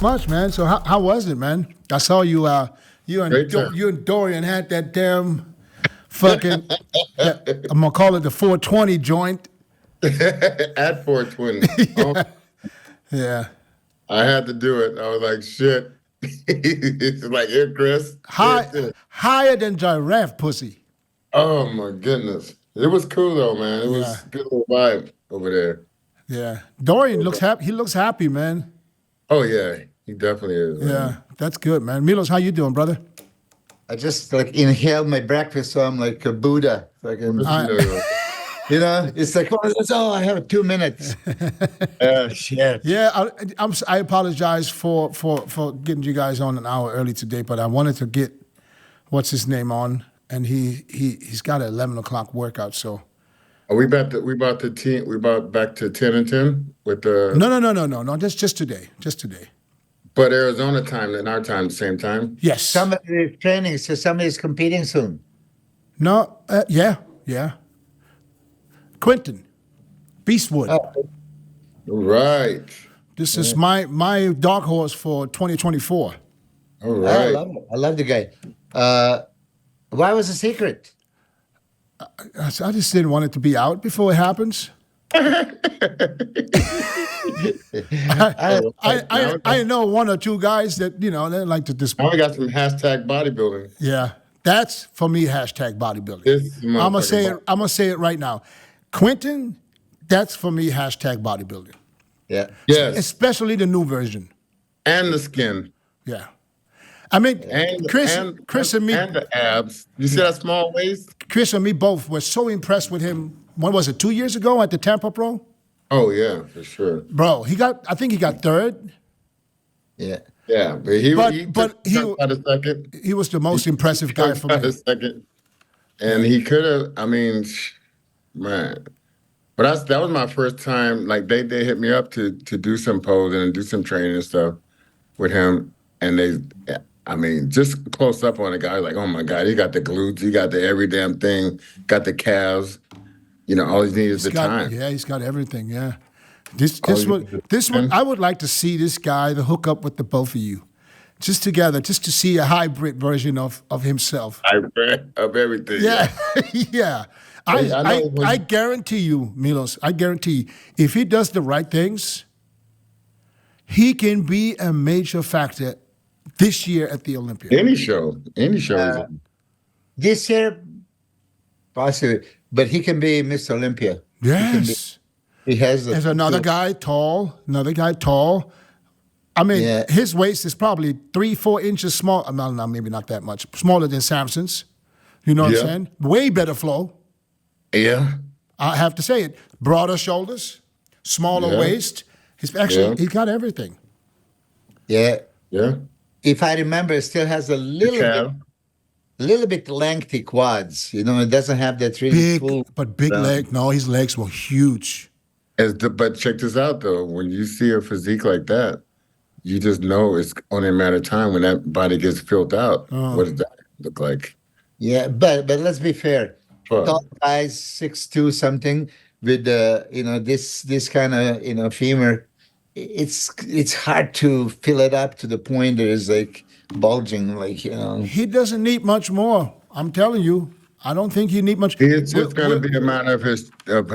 much, man. So how was it, man? I saw you. You Great time. and you and Dorian had that damn fucking. I'm gonna call it the 420 joint. At 420. Oh, Yeah. I had to do it. I was like, shit. It's like, here, Chris. Higher than giraffe pussy. Oh my goodness. It was cool though, man. It was Yeah. a good little vibe over there. Yeah. Dorian looks happy. He looks happy, man. Oh yeah, he definitely is. Man. Yeah, that's good, man. Milos, how you doing, brother? I just like inhaled my breakfast, so I'm like a Buddha. Like you know, it's like, oh, I have 2 minutes. Shit. Yeah, I apologize for getting you guys on an hour early today, but I wanted to get what's his name on, and he's got an 11 o'clock workout. So Are we back to 10 and 10 with the no, just today, but Arizona time and our time the same time? Yes. Somebody's training, so somebody's competing soon. No, yeah. Quinton, Beastwood. Oh, Right. This is my dark horse for 2024. All I right. love it. I love the guy. Why was the secret? I just didn't want it to be out before it happens. I know one or two guys that they like to Now display. we got some hashtag bodybuilding. Yeah, that's for me hashtag bodybuilding. This I'm gonna say it. motherfucking I'm gonna say it right now. Quinton, that's for me hashtag bodybuilding, Yeah. Yes. especially the new version. And the skin. Yeah, I mean And Chris and, and me, and the abs. You see that small waist? Chris and me both were so impressed with him. When was it? 2 years ago at the Tampa Pro, Oh yeah, for sure. bro. I think he got third. Yeah. Yeah, but he But he- took out a second. He was the most impressive guy for Took out me. a second. And he could have, I mean, man. But that was my first time. Like they hit me up to do some posing and do some training and stuff with him. And I mean, just close up on the guy, like, oh my God, he got the glutes, he got the every damn thing, got the calves. All he needs is the time. Yeah, he's got everything. Yeah, this you one I would like to see this guy to hook up with the both of you, just together, just to see a hybrid version of himself. I read of everything. Yeah, yeah. I know when- I guarantee you, Milos. I guarantee if he does the right things, he can be a major factor this year at the Olympia. Any show. This year, possibly, but he can be Mr. Olympia. Yes. He has. There's another guy tall. I mean, Yeah. his waist is probably 3-4 inches small. No, maybe not that much. Smaller than Samson's. You know what Yeah. I'm saying? Way better flow. Yeah. I have to say it. Broader shoulders, smaller Yeah. waist. He's got everything. Yeah. Yeah. If I remember, it still has a Calf. little bit lengthy quads. It doesn't have that really full. Big leg. No, his legs were huge. But check this out though. When you see a physique like that, you just know it's only a matter of time when that body gets filled out. What does that look like? Yeah, but let's be fair. Fuck. Tall guys, 6'2" something with this kind of femur. It's hard to fill it up to the point that it's like bulging, He doesn't need much more. I'm telling you. I don't think he need much. It's just going to be a matter of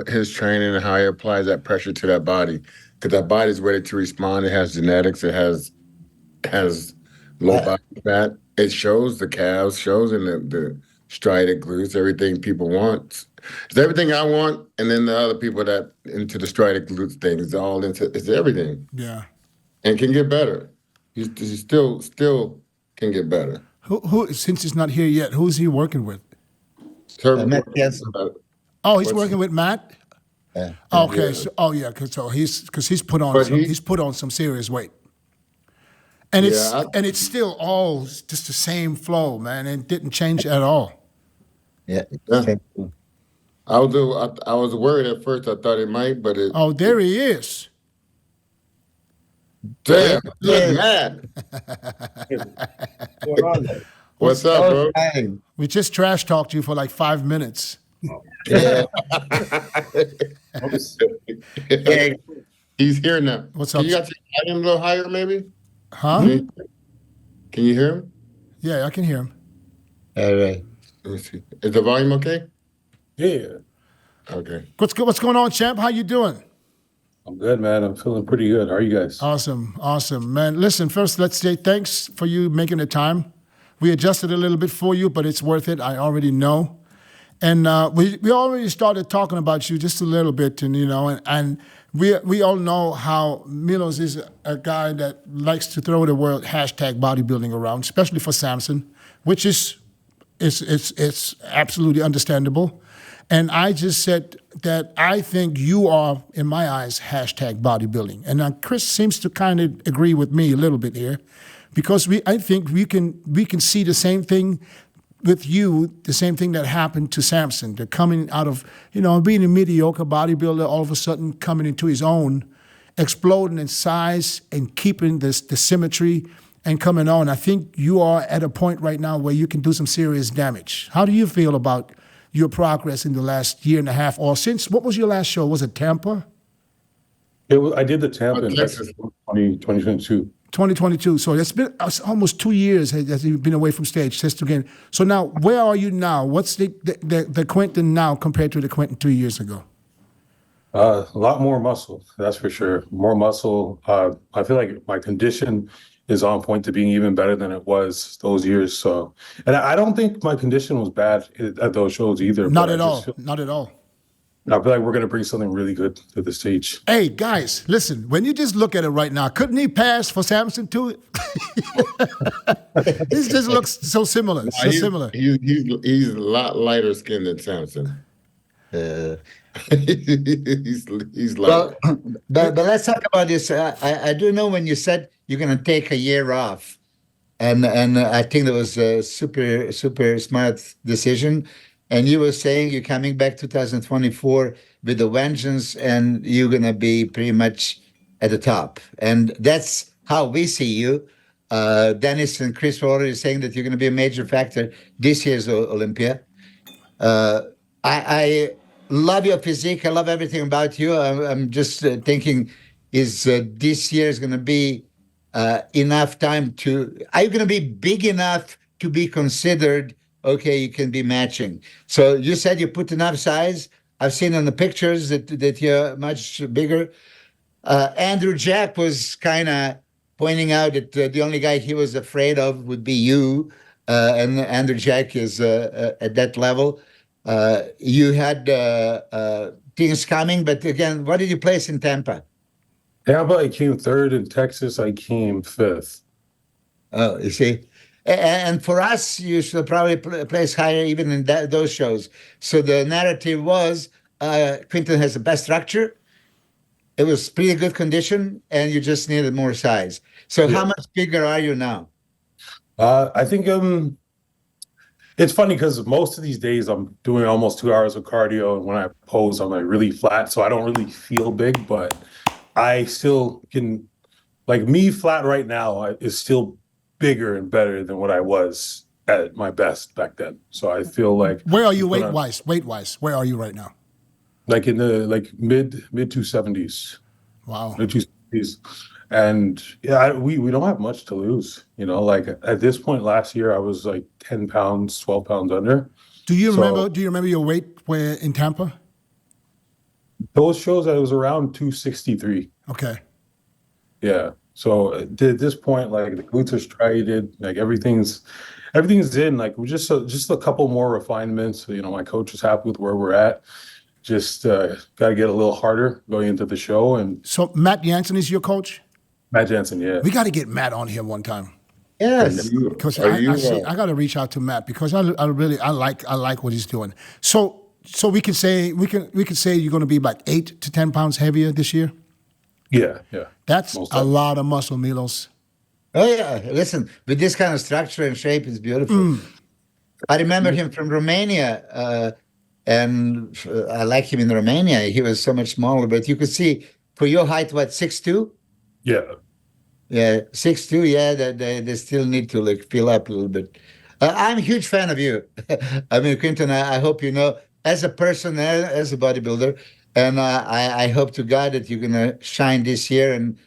his training and how he applies that pressure to that body, because that body's ready to respond. It has genetics. It has low body fat. It shows the calves, shows in the striated glutes, everything people want. It's everything I want, and then the other people that into the striated glutes thing is all it's everything, Yeah. and can get better. He still can get better. Who since he's not here yet, who's he working with? Matt Jensen. Oh, he's working with Matt. Yeah. Okay, Yeah. so he's put on But he's put on some serious weight, and it's still all just the same flow, man. It didn't change at all. Yeah. Yeah. I was worried at first. I thought it might, but it. Oh, there he is. Damn, Yeah. look mad. What's up, bro? Fine. We just trash talked you for like 5 minutes. Yeah. He's here now. What's Can up? you got to him a little higher, maybe? Huh? Can can you hear him? Yeah, I can hear him. All right. Let me see. Is the volume okay? Yeah, Okay. What's going on, champ? How you doing? I'm good, man. I'm feeling pretty good. How are you guys? Awesome, man. Listen, first, let's say thanks for you making the time. We adjusted a little bit for you, but it's worth it. I already know. And we already started talking about you just a little bit, and and we all know how Milos is a guy that likes to throw the word hashtag bodybuilding around, especially for Samson, which is it's absolutely understandable. And I just said that I think you are, in my eyes, hashtag bodybuilding. And now Chris seems to kind of agree with me a little bit here, because I think we can see the same thing with you, the same thing that happened to Samson. They're coming out of, being a mediocre bodybuilder, all of a sudden coming into his own, exploding in size and keeping the symmetry and coming on. I think you are at a point right now where you can do some serious damage. How do you feel about your progress in the last year and a half, or since, what was your last show? Was it Tampa? I did the Tampa in Texas. 2022. 2022. So it's been almost 2 years that you've been away from stage. Just again. So now, where are you now? What's the Quinton now compared to the Quinton 2 years ago? A lot more muscle, that's for sure. More muscle. I feel like my condition is on point to being even better than it was those years. So, and I don't think my condition was bad at those shows either. Not but at all. Not at all. I feel like we're going to bring something really good to the stage. Hey, guys, listen, when you just look at it right now, couldn't he pass for Samson too? This just looks so similar. So similar. He's a lot lighter skinned than Samson. He's lighter. Well, but let's talk about this. I do know when you said you're going to take a year off, and I think that was a super smart decision. And you were saying you're coming back 2024 with a vengeance, and you're going to be pretty much at the top. And that's how we see you. Dennis and Chris were already saying that you're going to be a major factor this year's Olympia. I love your physique. I love everything about you. I'm just thinking, is this year is going to be enough time to? Are you going to be big enough to be considered? Okay, you can be matching. So you said you put enough size. I've seen on the pictures that you're much bigger. Andrew Jack was kind of pointing out that the only guy he was afraid of would be you, and Andrew Jack is at that level. You had things coming, but again, what did you place in Tampa? Tampa, I came third. In Texas, I came fifth. Oh, you see. And for us, you should probably place higher even in those shows. So the narrative was Quinton has the best structure. It was pretty good condition, and you just needed more size. So how much bigger are you now? I think it's funny because most of these days I'm doing almost 2 hours of cardio, and when I pose, I'm like really flat, so I don't really feel big, but I still can, like me flat right now is still bigger and better than what I was at my best back then. So I feel like, where are you weight wise? Where are you right now? Like in the mid 270s. Wow. Mid 270s. And yeah, we don't have much to lose. Like at this point last year, I was like 10 pounds, 12 pounds under. Do you remember your weight in Tampa? Those shows, I was around 263. Okay. Yeah. So at this point, like the glutes are striated, like everything's in. Like we just a couple more refinements. My coach is happy with where we're at. Just got to get a little harder going into the show. And so Matt Jansen is your coach? Matt Jansen, yeah. We got to get Matt on here one time. Yes. Because I got to reach out to Matt because I like what he's doing. So we can say you're going to be like 8 to 10 pounds heavier this year. Yeah. That's a lot of muscle, Milos. Oh yeah, listen, with this kind of structure and shape, it's beautiful. I remember him from Romania, and I like him in Romania. He was so much smaller, but you could see for your height, what, 6'2"? Yeah. Yeah, 6'2". Yeah, they still need to fill up a little bit. I'm a huge fan of you. I mean, Quinton, I hope you know, as a person, as a bodybuilder, and I hope to God that you're gonna shine this year. And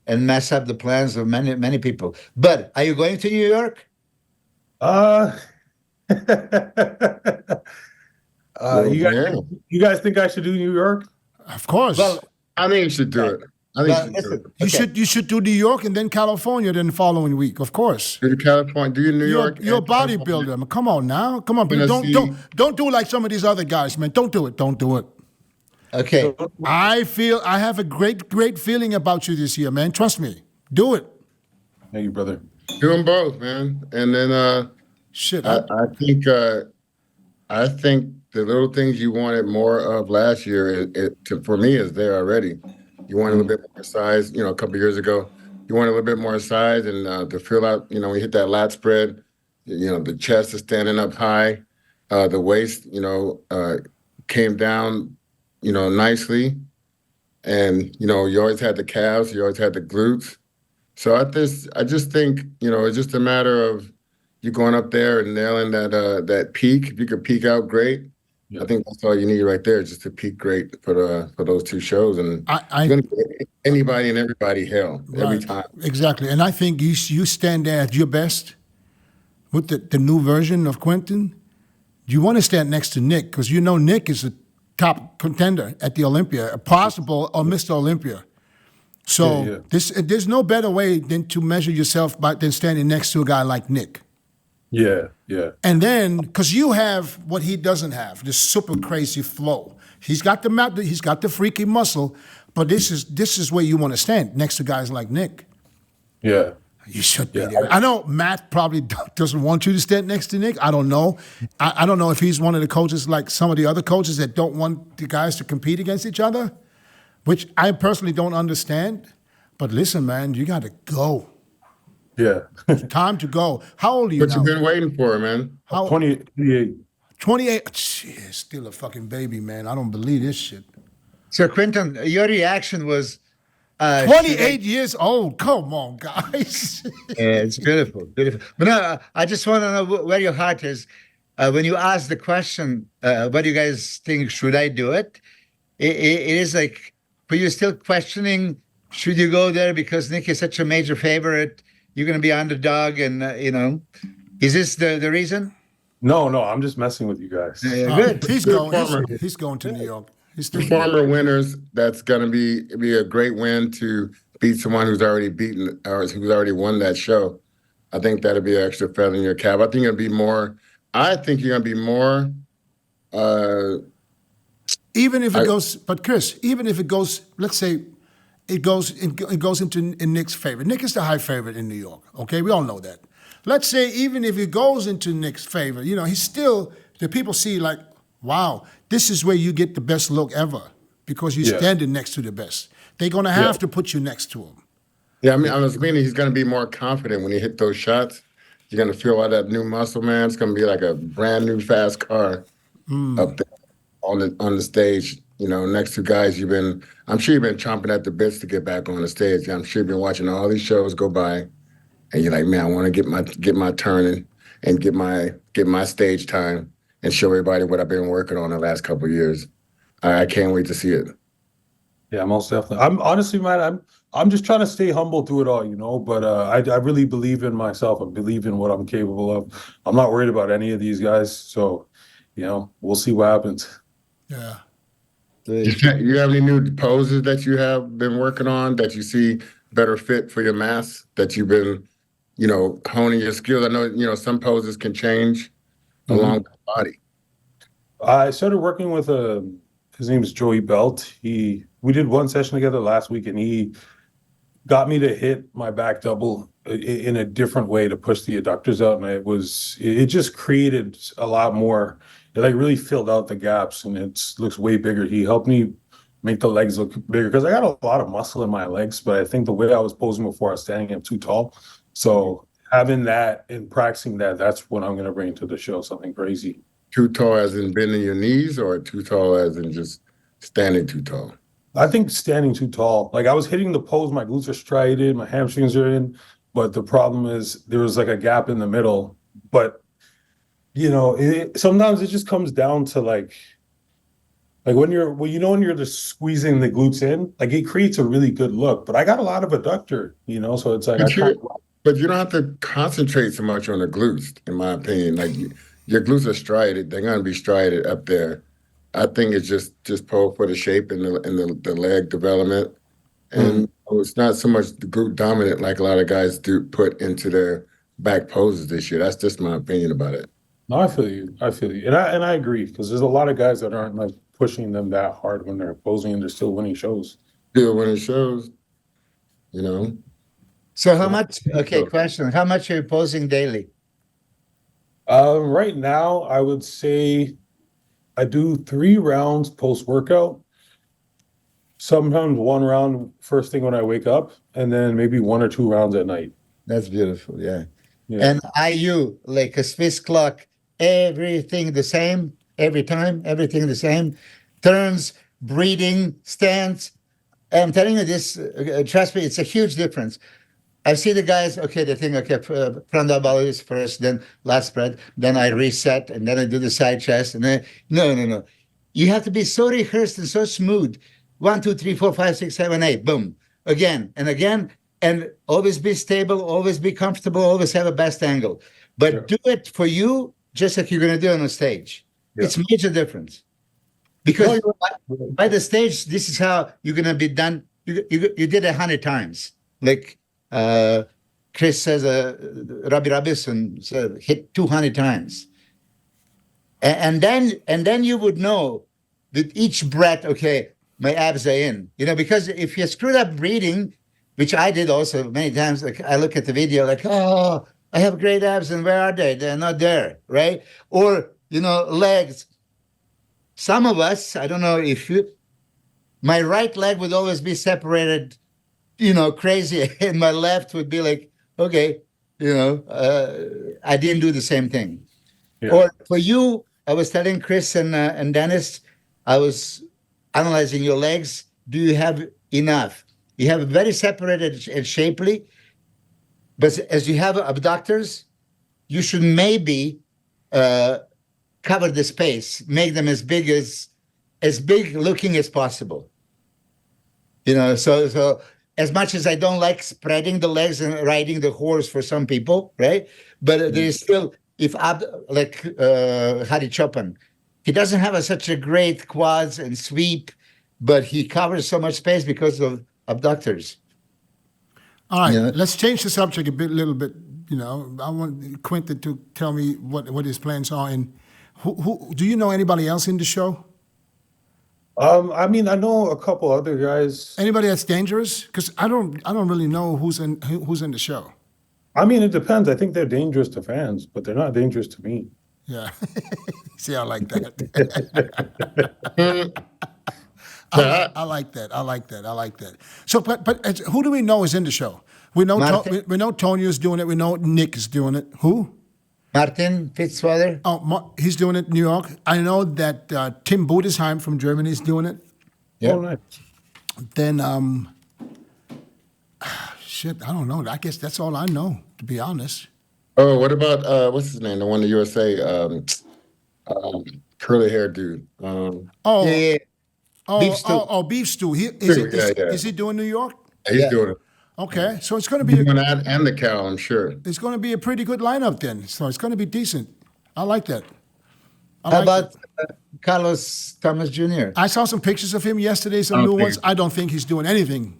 and mess up the plans of many people. But are you going to New York? Uh, Well, you yeah. guys think I should do New York? Of course. Well, I think you should do it. I think well, you should do listen. it. you okay. should do New York and then California then the following week. Of course. Do the California, do your New York. You're a and California. bodybuilder. I mean, come on now. Come on, but Tennessee. don't do like some of these other guys, man. Don't do it. Don't do it. Okay. I have a great feeling about you this year, man. Trust me. Do it. Thank you, brother. Do them both, man. And then Shit. I think the little things you wanted more of last year, for me, is there already. You wanted a little bit more size, a couple of years ago. You wanted a little bit more size and to fill out, when you hit that lat spread, the chest is standing up high, the waist, came down, nicely. And, you always had the calves, you always had the glutes. So I just think, it's just a matter of you going up there and nailing that peak. If you could peak out, great. Yeah. I think that's all you need right there, just to peak great for those two shows. And you're gonna get anybody and everybody hell every time. Exactly. And I think you stand there at your best with the new version of Quinton. You want to stand next to Nick because Nick is a top contender at the Olympia, possible or Mr. Olympia. So there's no better way than to measure yourself than standing next to a guy like Nick. Yeah, yeah. And then, because you have what he doesn't have, this super crazy flow. He's got the freaky muscle, but this is where you want to stand next to guys like Nick. Yeah. You should be there. I know Matt probably doesn't want you to stand next to Nick. I don't know. I don't know if he's one of the coaches like some of the other coaches that don't want the guys to compete against each other, which I personally don't understand. But listen, man, you got to go. Yeah. Time to go. How old are you What now? you been waiting for, man? 28. 28. Shit, still a fucking baby, man. I don't believe this shit. So, Quinton, your reaction was 28 years old. Come on, guys. Yeah, it's beautiful, beautiful. But no, I just want to know where your heart is. When you ask the question, what do you guys think? Should I do it? It is like, but you're still questioning, should you go there because Nick is such a major favorite? You're going to be underdog, and is this the reason? No, I'm just messing with you guys. Good. He's going to New York. He's Two former winners. That's going to be a great win to beat someone who's already beaten or who's already won that show. I think that'll be an extra feather in your cap. I think it'll be more. I think you're going to be more. Even if it goes, but Chris, even if it goes, let's say. It goes into Nick's favor. Nick is the high favorite in New York. Okay, we all know that. Let's say even if it goes into Nick's favor, he's still the people see like, wow, this is where you get the best look ever because you're standing next to the best. They're gonna have to put you next to him. Yeah, I was meaning he's gonna be more confident when he hit those shots. You're gonna feel all that new muscle, man. It's gonna be like a brand new fast car up there on the stage. Next to guys I'm sure you've been chomping at the bits to get back on the stage. I'm sure you've been watching all these shows go by, and you're like, man, I want to get my turn and get my stage time and show everybody what I've been working on the last couple of years. I can't wait to see it. Yeah, most definitely. I'm honestly, man, I'm just trying to stay humble through it all, but I really believe in myself. I believe in what I'm capable of. I'm not worried about any of these guys. So, we'll see what happens. Yeah. You have any new poses that you have been working on that you see better fit for your mass that you've been, honing your skills? I know, some poses can change along with the body. I started working with his name is Joey Belt. We did one session together last week, and he got me to hit my back double in a different way to push the adductors out, and it just created a lot more. It really filled out the gaps, and it looks way bigger. He helped me make the legs look bigger because I got a lot of muscle in my legs, but I think the way I was posing before I was standing, I'm too tall. So having that and practicing that's what I'm going to bring to the show, something crazy. Too tall as in bending your knees, or too tall as in just standing too tall? I think standing too tall. Like I was hitting the pose, my glutes are striated, my hamstrings are in, but the problem is there was like a gap in the middle. But sometimes it just comes down to like Like when you're just squeezing the glutes in, like it creates a really good look. But I got a lot of adductor, so it's like But you don't have to concentrate so much on the glutes, in my opinion. Like your glutes are striated; they're gonna be striated up there. I think it's just pull for the shape and the leg development, and it's not so much the glute dominant like a lot of guys do put into their back poses this year. That's just my opinion about it. No, I feel you. And I agree because there's a lot of guys that aren't like pushing them that hard when they're posing and they're still winning shows. Still when it shows, you know. So how much? Okay, question. How much are you posing daily? Right now, I would say I do 3 rounds post workout. Sometimes 1 round first thing when I wake up, and then maybe 1 or 2 rounds at night. That's beautiful. Yeah. Yeah. And IU, like a Swiss clock, everything the same, every time, everything the same. Turns, breathing, stance. I'm telling you this, trust me, it's a huge difference. I see the guys, okay, they think, okay, front elbow is first, then lat spread, then I reset, and then I do the side chest, and then, no. You have to be so rehearsed and so smooth. 1, 2, 3, 4, 5, 6, 7, 8, boom. Again and again, and always be stable, always be comfortable, always have a best angle. But Sure. do it for you just like you're going to do on a stage. Yeah. It's major difference. Because by the stage, this is how you're going to be done. You did 100 times. Like Chris says, Robbie Robinson said, hit 200 times. And then you would know that each breath, okay, my abs are in. Because if you screwed up breathing, which I did also many times, like I look at the video like, oh, I have great abs, and where are they? They're not there, right? Or, legs. Some of us, I don't know if my right leg would always be separated, crazy, and my left would be like, okay, I didn't do the same thing. Yeah. Or for you, I was telling Chris and Dennis, I was analyzing your legs. Do you have enough? You have very separated and shapely, but as you have abductors, you should maybe cover the space, make them as big looking as possible. So as much as I don't like spreading the legs and riding the horse for some people, right? But there is still, like Harry Chopin, he doesn't have such a great quads and sweep, but he covers so much space because of abductors. All right, let's change the subject a little bit. I want Quinton to tell me what his plans are. And who do you know anybody else in the show? I mean, I know a couple other guys. Anybody that's dangerous? Because I don't really know who's in the show. I mean, it depends. I think they're dangerous to fans, but they're not dangerous to me. Yeah. See, I like that. I like that. So, but who do we know is in the show? We know we know Tonio's doing it. We know Nick is doing it. Who? Martin Fitzwater. Oh, he's doing it in New York. I know that Tim Budesheim from Germany is doing it. Yeah. Oh, nice. Then, shit, I don't know. I guess that's all I know, to be honest. Oh, what about what's his name? The one in the USA, curly hair dude. Yeah. Beef Stew. Beef Stew. Is he doing New York? He's doing it. Okay, so it's going to be doing that and the cow, I'm sure. It's going to be a pretty good lineup then. So it's going to be decent. I like that. How about Carlos Thomas Jr.? I saw some pictures of him yesterday, some new ones. I don't think he's doing anything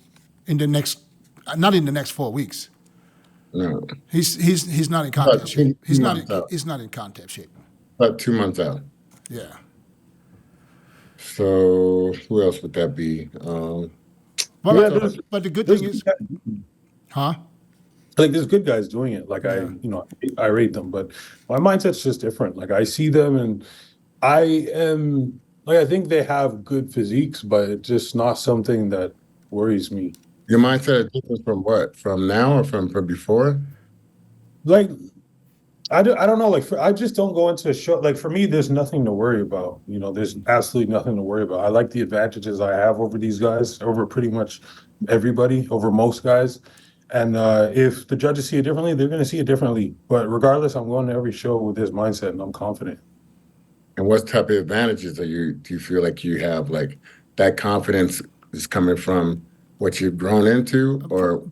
not in the next 4 weeks. No. He's not in contest shape. He's not in contest shape. About 2 months out. Yeah. So who else would that be? But the good thing is, huh? Like there's good guys doing it. Like I rate them, but my mindset's just different. Like I see them and I think they have good physiques, but it's just not something that worries me. Your mindset is different from what? From now or from before? Like I don't know. Like I just don't go into a show. Like for me, there's nothing to worry about. There's absolutely nothing to worry about. I like the advantages I have over these guys, over pretty much everybody, over most guys. And if the judges see it differently, they're going to see it differently. But regardless, I'm going to every show with this mindset, and I'm confident. And what type of advantages do you feel like you have? Like that confidence is coming from what you've grown into, or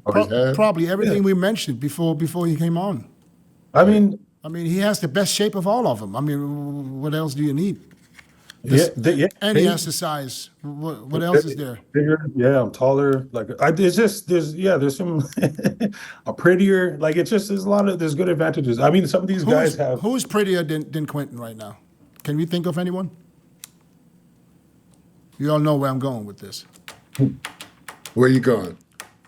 always had? Probably everything we mentioned before he came on. I mean, He has the best shape of all of them. What else do you need? And he has the size. What else is there? Bigger, yeah, I'm taller. Like there's some a prettier. Like there's good advantages. I mean, some of these guys have. Who's prettier than Quinton right now? Can we think of anyone? You all know where I'm going with this. Where you going?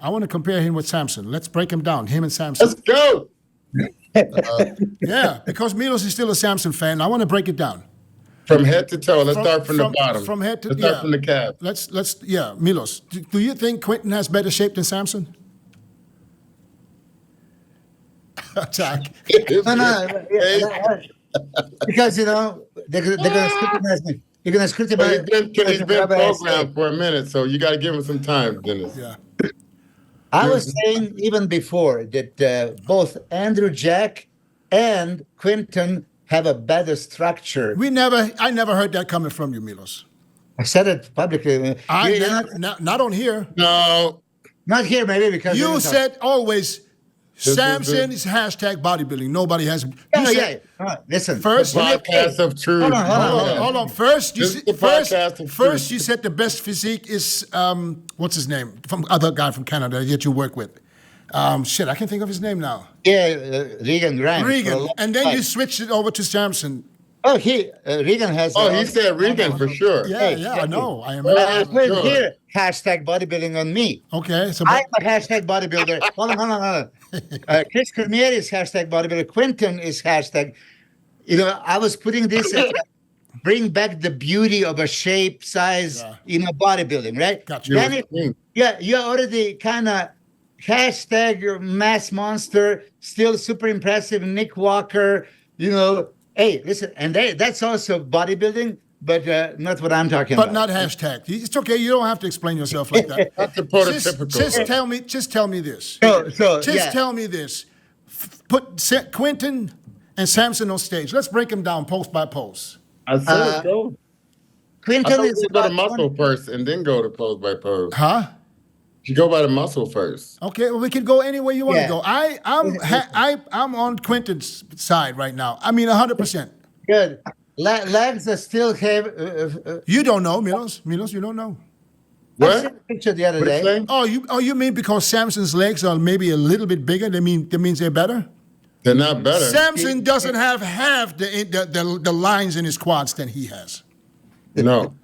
I want to compare him with Samson. Let's break him down. Him and Samson. Let's go. Yeah, because Milos is still a Samson fan. I want to break it down. From head to toe. Let's start from the bottom. From head to Let's start from the calf. Milos. Do you think Quinton has better shape than Samson? Jack. No. Because they're gonna scrutinize me. You're gonna scrutinize. He's been programmed for a minute, so you got to give him some time, Dennis. Yeah. I was saying even before that both Andrew Jack and Quinton have a better structure. I never heard that coming from you, Milos. I said it publicly. Not on here. No. Not here, maybe because You said always Samson is hashtag bodybuilding. Nobody has. Listen. First, Podcast of truth. Hold on. First, you podcast you said the best physique is what's his name? From other guy from Canada that you work with. I can't think of his name now. Yeah, Regan. And then you switched it over to Samson. Oh, Regan has. Oh, he said Regan for sure. Yeah, I know. I am. Put here hashtag bodybuilding on me. Okay, so I'm a hashtag bodybuilder. Hold on. Chris Cormier is hashtag bodybuilder. Quinton is hashtag. I was putting this as bring back the beauty of a shape, size, bodybuilding, right? Gotcha. Then you're already kind of hashtag mass monster, still super impressive. Nick Walker, Hey, listen, and that's also bodybuilding, but not what I'm talking about. But not hashtag. It's okay. You don't have to explain yourself like that. That's the prototypical. Just tell me this. Tell me this. Put Quinton and Samson on stage. Let's break them down post by post. I said go. Quinton is go to muscle first and then go to pose by pose. Huh? You go by the muscle first. Okay, well, we can go any way you want to go. I'm on Quinton's side right now. 100%. Good. Legs are still have. You don't know, Milos. Milos, you don't know. I seen a picture the other day. Oh, you mean because Samson's legs are maybe a little bit bigger? That means they're better. They're not better. Samson doesn't have half the lines in his quads than he has. No.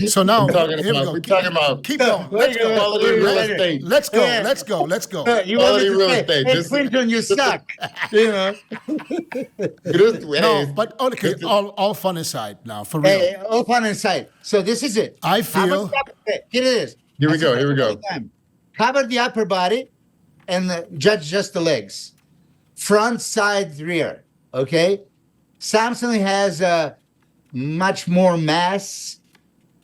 So now we're talking about keep going. Let's go. Quality real estate. Let's go. You quality real estate. Hey, Quinton, you suck. No, but okay. All fun aside now, for real. Hey, all fun aside. So this is it. I feel. Here it is. Here we go. Cover the upper body, and judge just the legs. Front, side, rear. Okay. Samson has much more mass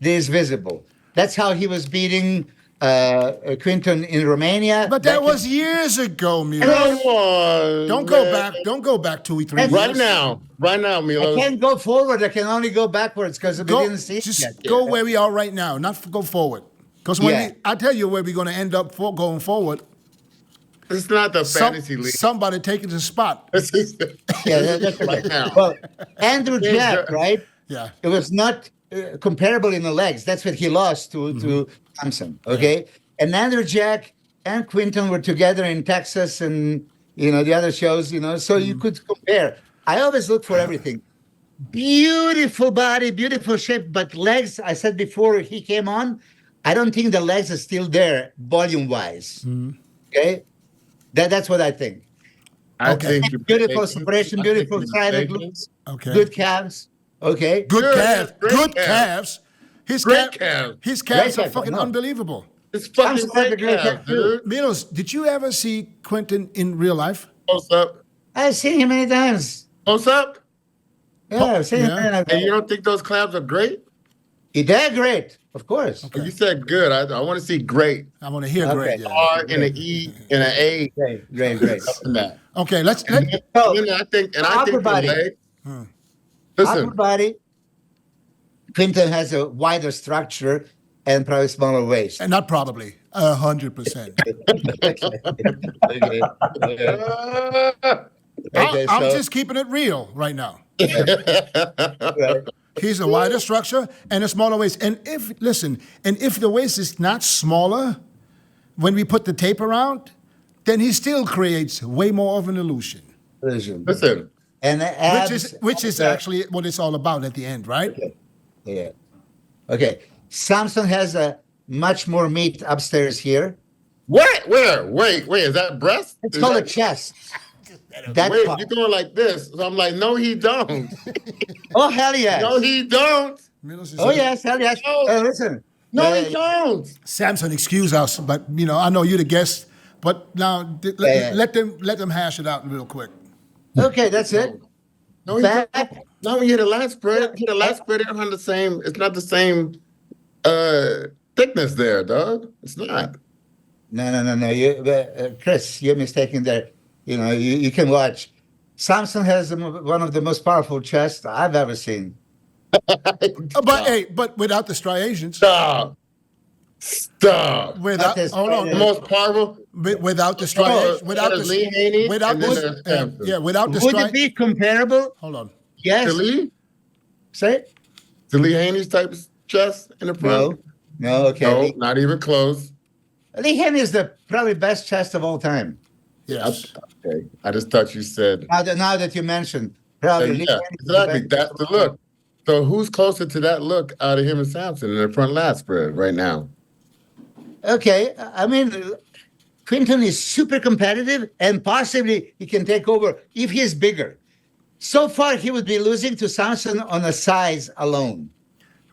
that is visible. That's how he was beating Quinton in Romania. But that was years ago, Milos. Come on. Don't go back. Don't go back 2 or 3 years. Right now, Milos. I can't go forward. I can only go backwards because we didn't see it yet. Go where we are right now, not go forward. Because I tell you where we're going to end up going forward. It's not the fantasy league. Somebody taking the spot. That's right now. Well, Andrew Jack, right? Yeah. It was not comparable in the legs. That's what he lost to Samson. Okay. Yeah. And Andrew Jack and Quinton were together in Texas and the other shows. So you could compare. I always look for everything. Beautiful body, beautiful shape, but legs. I said before he came on, I don't think the legs are still there volume wise. Okay. That's what I think. I think beautiful separation, beautiful side glutes, good calves. Okay. Good calves. Good calves. His calves are fucking no. unbelievable. It's fucking great calves, dude. Milos, did you ever see Quinton in real life? Close up. I've seen him many times. Close up? Yeah, I've seen him many times. And you don't think those calves are great? They're great, of course. Okay. You said good. I want to see great. I want to hear great. Yeah. R and an E and an A. Great. Okay, let's. I think the leg. Upper Listen, body, Quinton has a wider structure and probably smaller waist. And not probably, 100%. Okay. Okay, I'm so just keeping it real right now. right. He's a wider structure and a smaller waist. And if the waist is not smaller when we put the tape around, then he still creates way more of an illusion. Listen, And the abs, Which is actually what it's all about at the end, right? okay. Yeah. Okay. Samson has a much more meat upstairs here. what? Where? Wait, is that breast? It's Is called a that- chest. That Wait, part. you're going like this. So I'm like, no, he don't. Oh hell yes. No, he don't. Milos is Oh yes, hell yes. No. Listen. No, he don't. Samson, excuse us, but I know you're the guest. But now Yeah. let them hash it out real quick. Okay, that's it. No, he Back. don't. No, when you hit a lat spread, it's not the same. It's not the same thickness there, dog. It's not. No. You, Chris, you're mistaken there. You can watch. Samson has one of the most powerful chests I've ever seen. But without the striations, Stop. without That is- hold on, The most powerful. without the striations, without there's Lee Haney, without and then this, there's Samson. without the Would it striations. be comparable? Hold on. Yes. To Lee? Say To Lee Haney's type of chest in the front? no. Okay. No, not even close. Lee Haney is the probably best chest of all time. Yes. Okay. I just thought you said. Now that you mentioned, probably Lee Yeah, Haney is the exactly. best That's chest the of all look. So who's closer to that look out of him and Samson in the front lat spread right now? time. Okay. I mean, Quinton is super competitive and possibly he can take over if he's bigger. So far, he would be losing to Samson on a size alone.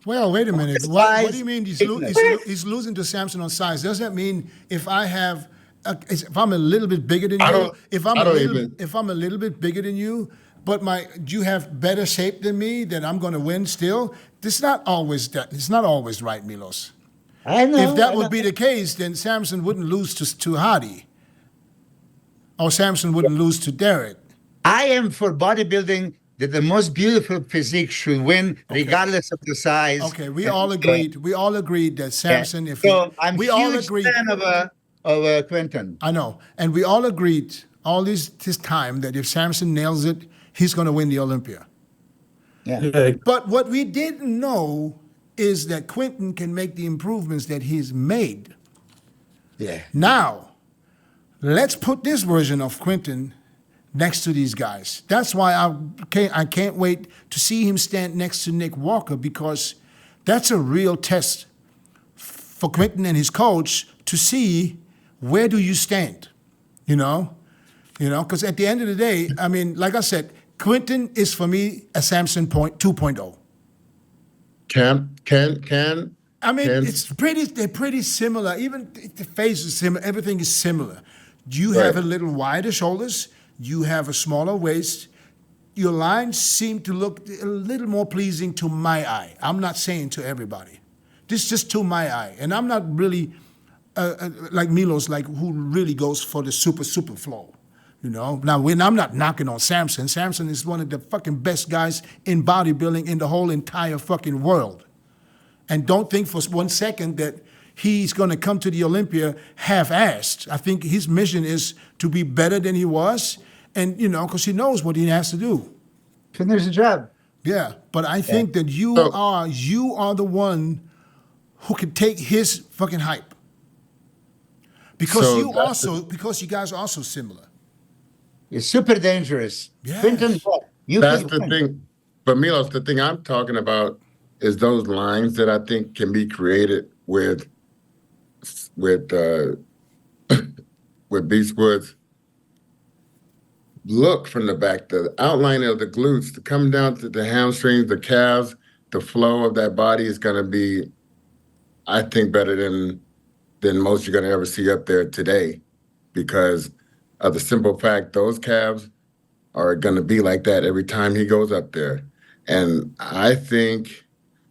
Well, wait a minute. Size, What do you mean thickness. he's losing to Samson on size? Does that mean if I'm a little bit bigger than I you, don't- if I'm I a don't little even- if I'm a little bit bigger than you, but you have better shape than me, then I'm going to win still? It's not always right, Milos. I know. If that I would know. be the case, then Samson wouldn't lose to Hadi, or Samson wouldn't lose to Derek. I am for bodybuilding that the most beautiful physique should win, regardless of the size. Okay, we all agreed. We all agreed that Samson. I'm we huge all agreed. fan of Quinton. I know, and we all agreed all this time that if Samson nails it, he's going to win the Olympia. Yeah. Yeah, But what we didn't know is that Quinton can make the improvements that he's made. Yeah. Now, let's put this version of Quinton next to these guys. That's why I can't wait to see him stand next to Nick Walker, because that's a real test for Quinton and his coach to see where do you stand, because at the end of the day, I mean, like I said, Quinton is for me a Samson 2.0. Can I mean, Can- they're pretty similar. Even the face is similar. Everything is similar. You have a Right. little wider shoulders. You have a smaller waist. Your lines seem to look a little more pleasing to my eye. I'm not saying to everybody. This is just to my eye. And I'm not really like Milos, like who really goes for the super flow. Now, I'm not knocking on Samson. Samson is one of the fucking best guys in bodybuilding in the whole entire fucking world. And don't think for 1 second that he's going to come to the Olympia half-assed. I think his mission is to be better than he was, and because he knows what he has to do. Finish the job. Yeah, but I think that you So- are the one who can take his fucking hype, because So because you guys are also similar. It's super dangerous. Yes. Quinton, you That's can the win. thing. But Milos, the thing I'm talking about is those lines that I think can be created with Beastwood's look from the back, the outline of the glutes, to come down to the hamstrings, the calves, the flow of that body is going to be, I think, better than most you're going to ever see up there today, because of the simple fact those calves are going to be like that every time he goes up there. And I think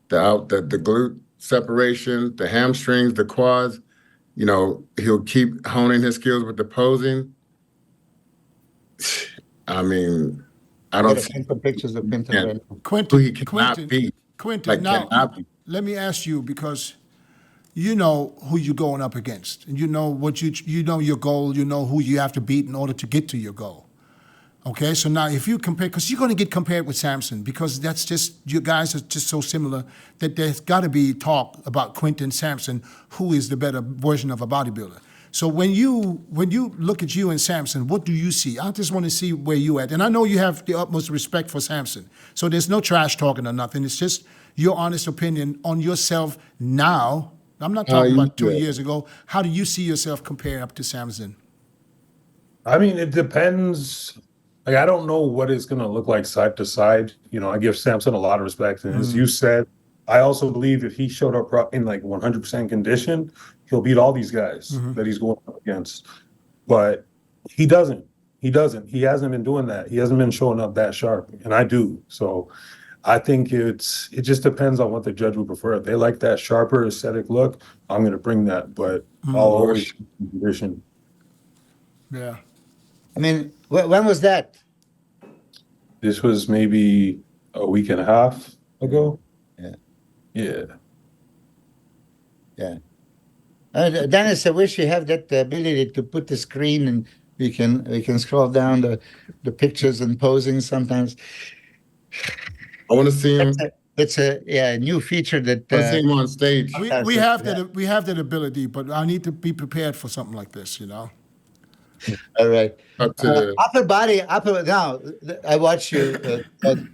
the glute separation, the hamstrings, the quads, he'll keep honing his skills with the posing. I mean, I I don't gotta see find some pictures of Quinton him right now. who Quinton, he cannot Quinton, be. Quinton. Now, Cannot be. let me ask you, because you know who you're going up against, and you know what you know your goal. You know who you have to beat in order to get to your goal. Okay, so now if you compare, because you're going to get compared with Samson, because that's just, you guys are just so similar that there's got to be talk about Quinton, Samson, who is the better version of a bodybuilder. So when you look at you and Samson, what do you see? I just want to see where you at. And I know you have the utmost respect for Samson. So there's no trash talking or nothing. It's just your honest opinion on yourself now. I'm not talking about 2 years ago. How do you see yourself compared up to Samson? I mean, it depends. Like, I don't know what it's going to look like side to side. You know, I give Samson a lot of respect. And as you said, I also believe if he showed up in like 100% condition, he'll beat all these guys that he's going up against. But he doesn't. He doesn't. He hasn't been doing that. He hasn't been showing up that sharp. And I do. So I think it just depends on what the judge would prefer. If they like that sharper aesthetic look, I'm going to bring that. But I'll always condition. Yeah. I mean, when was that? This was maybe a week and a half ago. Yeah. Yeah. Yeah. Dennis, I wish you have that ability to put the screen and we can scroll down the pictures and posing sometimes. I want to see him. It's a new feature that I want to see him on stage. We have that ability, but I need to be prepared for something like this, you know. All right. Up to Upper body, now I watch you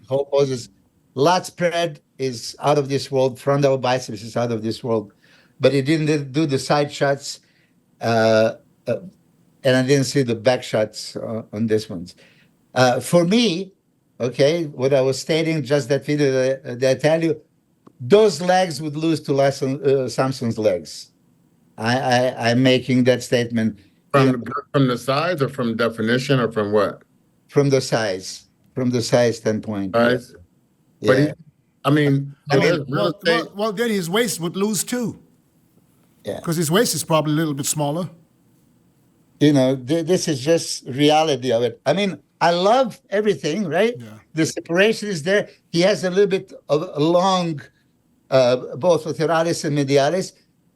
whole poses. Lat spread is out of this world. Frontal biceps is out of this world, but he didn't do the side shots, and I didn't see the back shots on this ones. For me, okay, what I was stating, just that video that I tell you, those legs would lose to Samson's legs. I'm making that statement. from the size, or from definition, or from what? From the size standpoint. Size. Yeah. But Well, then his waist would lose too. Yeah. Because his waist is probably a little bit smaller. You know, this is just reality of it. I mean, I love everything, right? Yeah. The separation is there. He has a little bit of a long, both lateralis and medialis.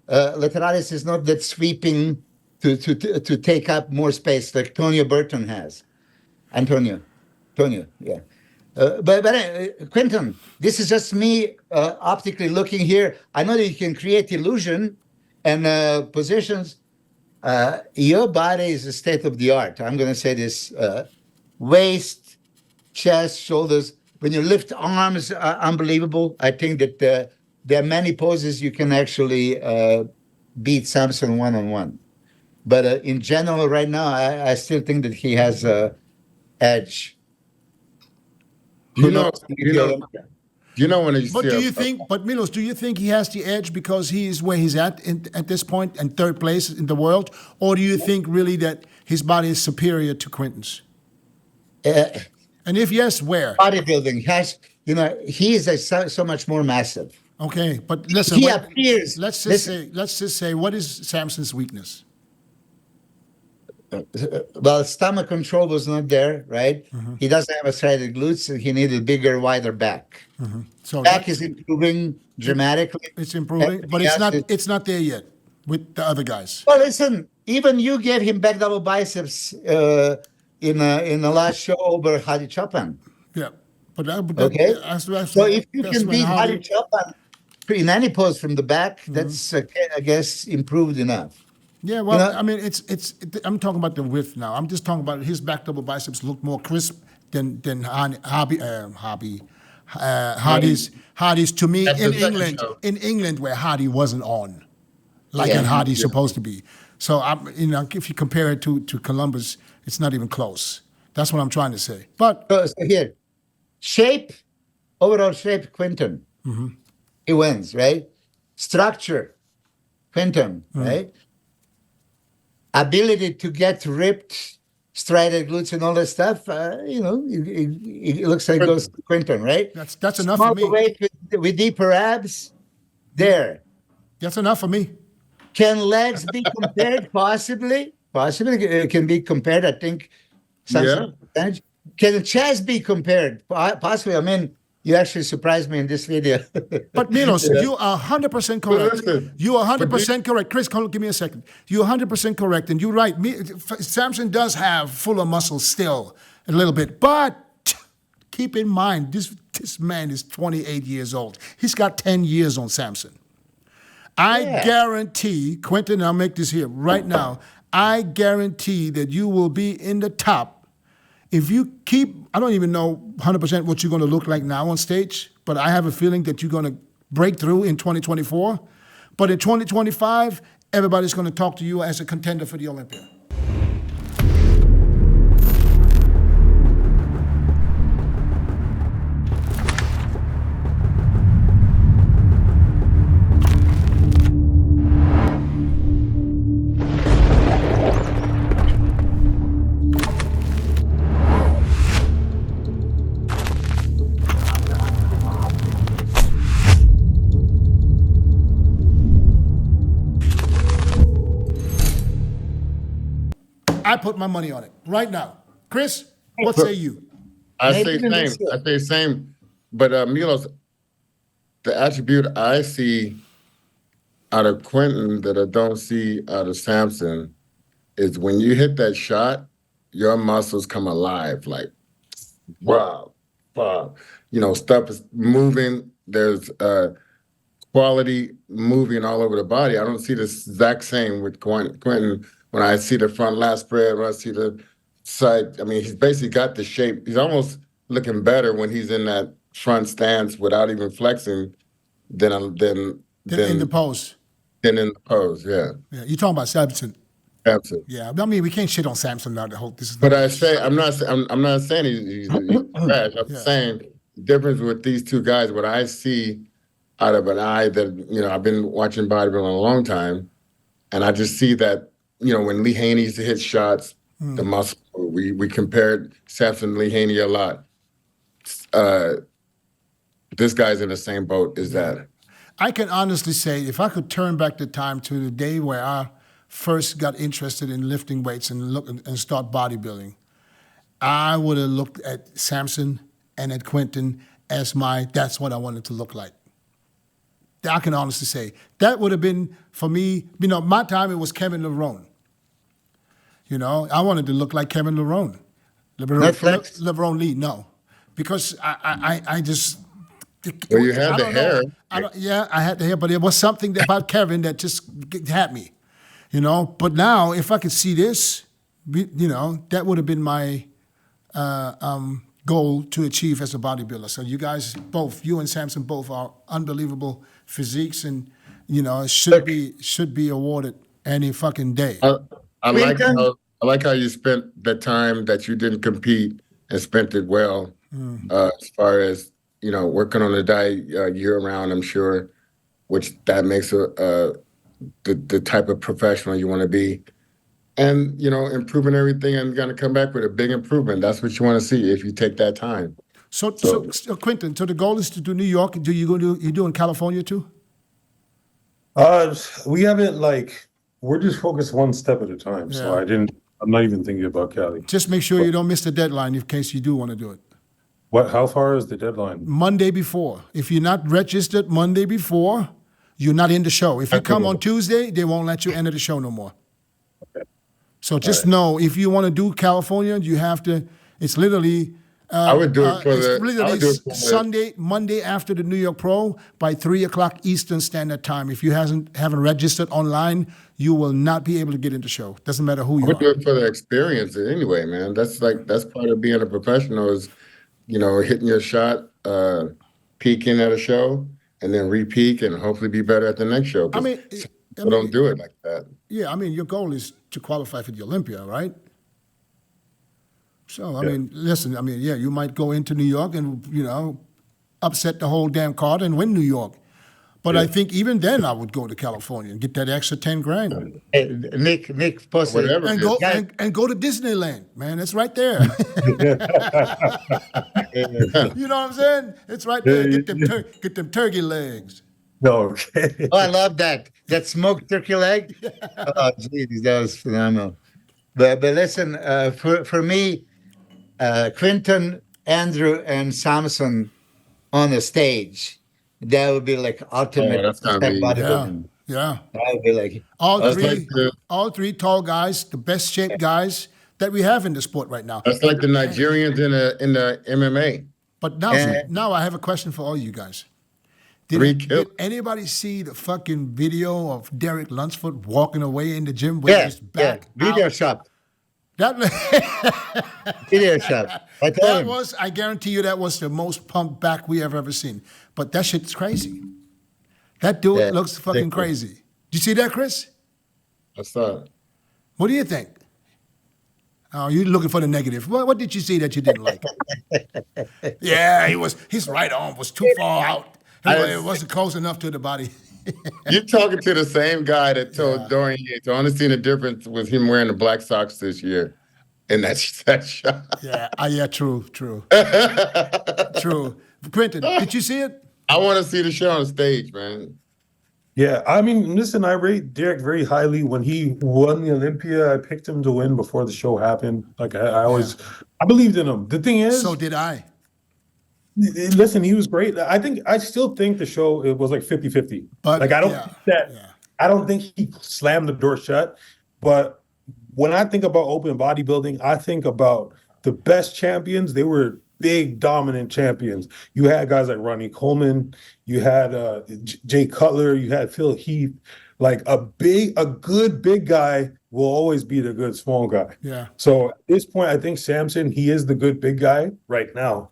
Lateralis is not that sweeping to take up more space like Tonio Burton has. Tonio, yeah. But Quinton, this is just me optically looking here. I know that you can create illusion and positions. Your body is a state of the art. I'm going to say this: waist, chest, shoulders. When you lift arms, unbelievable. I think that there are many poses you can actually beat Samson one-on-one. But in general, right now, I still think that he has a edge. You know when you But see but Milos, do you think he has the edge because he is where he's at this point and third place in the world? Or do you think really that his body is superior to Quinton's? And if yes, where? Bodybuilding has, he is so much more massive. Okay, but listen, He appears. let's just say, what is Samson's weakness? Well, stomach control was not there, right? Mm-hmm. He doesn't have a striated glutes, and he needed bigger, wider back. Mm-hmm. So Back is improving dramatically. it's improving, but it's not there yet with the other guys. Well, listen, even you gave him back double biceps in the last show over Hadi Chopin. Yeah, but Okay. So if you can beat Hadi Chopin in any pose from the back, Mm-hmm. that's I guess improved enough. Yeah, well, I mean, I'm talking about the width now. I'm just talking about his back double biceps look more crisp than Hardy's to me in England where Hardy wasn't on, and Hardy's supposed to be. So if you compare it to Columbus, it's not even close. That's what I'm trying to say. But So here, overall shape, Quinton. Mm-hmm. He wins, right? Structure, Quinton, right? Ability to get ripped, striated glutes and all that stuff, it looks like goes to Quinton, right? That's enough for me. Weight with deeper abs, there. That's enough for me. Can legs be compared? Possibly. It can be compared, I think. Some percentage. Can Chaz be compared? Possibly. I mean, you actually surprised me in this video. But Milos, you are 100% correct. listen, You are but 100% correct. Chris, give me a second. You're 100% correct, and you're right. Samson does have fuller muscles still, a little bit. But keep in mind, this man is 28 years old. He's got 10 years on Samson. I guarantee, Quinton, I'll make this here right now, I guarantee that you will be in the top. If you keep, I don't even know 100% what you're going to look like now on stage, but I have a feeling that you're going to break through in 2024. But in 2025, everybody's going to talk to you as a contender for the Olympia. I put my money on it right now. Chris, what say you? I say same. But Milos, the attribute I see out of Quinton that I don't see out of Samson is when you hit that shot, your muscles come alive. Like, wow, wow. You know, stuff is moving. There's quality moving all over the body. I don't see the exact same with Quinton. When I see the front lat spread, when I see the side, I mean, he's basically got the shape. He's almost looking better when he's in that front stance without even flexing than in the pose. Than in the pose, yeah. Yeah, you're talking about Samson. Absolutely. Yeah, I mean, we can't shit on Samson now. This is. But I'm not saying he's trash. I'm saying the difference with these two guys. What I see out of an eye that I've been watching bodybuilding a long time, and I just see that when Lee Haney used to hit shots, the muscle. We compared Samson and Lee Haney a lot. This guy's in the same boat as that. I can honestly say, if I could turn back the time to the day where I first got interested in lifting weights and start bodybuilding, I would have looked at Samson and at Quinton as that's what I wanted to look like. I can honestly say that would have been, for me, my time it was Kevin Lerone. I wanted to look like Kevin Lerone. Lerone Lee, no. Because I just... Well, you had the hair. I had the hair, but it was something about Kevin that just had me, But now, if I could see this, that would have been my goal to achieve as a bodybuilder. So you guys both, you and Samson both are unbelievable physiques, and should be awarded any fucking day. I like how you spent the time that you didn't compete and spent it well, as far as working on the diet year round. I'm sure, which that makes the type of professional you want to be, and improving everything and going to come back with a big improvement. That's what you want to see if you take that time. So Quinton, so the goal is to do New York. You doing California too? We haven't we're just focused one step at a time. Yeah. So I'm not even thinking about Cali. Just make sure you don't miss the deadline in case you do want to do it. How far is the deadline? Monday before. If you're not registered Monday before, you're not in the show. If you come on Tuesday, they won't let you enter the show no more. Okay. So just know, if you want to do California, you have to, it's literally... I would do it for Sunday, Monday after the New York Pro by 3:00 Eastern Standard Time. If you haven't registered online, you will not be able to get into the show. Doesn't matter who you are. I would do it for the experience anyway, man. That's part of being a professional is, hitting your shot, peaking at a show, and then re-peak and hopefully be better at the next show. I mean, don't do it like that. Yeah, I mean, your goal is to qualify for the Olympia, right? So, I mean, listen, you might go into New York and, upset the whole damn card and win New York. But I think even then I would go to California and get that extra 10 grand. Hey, Nick, whatever. And go to Disneyland, man. It's right there. You know what I'm saying? It's right there. Get them turkey legs. Okay. Oh, I love that. That smoked turkey leg. Oh, geez, that was phenomenal. But listen, for me, Quinton, Andrew, and Samson on the stage, that would be like Oh, ultimate that's gonna step be Yeah, bodybuilding. yeah. That would be like that's like the All three tall guys, the best shaped guys that we have in the sport right now. that's like the Nigerians in the MMA. But now, now I have a question for all you guys. Three Did kills. anybody see the fucking video of Derek Lunsford walking away in the gym with his back video out? shop, That, video shop. I told that him. was, I guarantee you, that was the most pumped back we have ever seen. But that shit's crazy. That dude Yeah, looks fucking crazy. Did you see that, Chris? I saw it. What do you think? Oh, you're looking for the negative. What did you see that you didn't like? Yeah, his right arm was too far out. It wasn't close enough to the body. You're talking to the same guy that told Dorian Yates. I only seen the difference with him wearing the black socks this year. And that shot. Yeah, true. True. Quinton, did you see it? I want to see the show on stage, man. Yeah, I mean, listen, I rate Derek very highly. When he won the Olympia, I picked him to win before the show happened. Like I always, I believed in him. The thing is, So did I. listen, he was great. I still think the show, it was like 50-50. But, Like I don't yeah, think that yeah. I don't think he slammed the door shut. But when I think about open bodybuilding, I think about the best champions. They were big, dominant champions. You had guys like Ronnie Coleman, you had Jay Cutler, you had Phil Heath. Like a good big guy will always be the good small guy. Yeah. So at this point, I think Samson, he is the good big guy right now.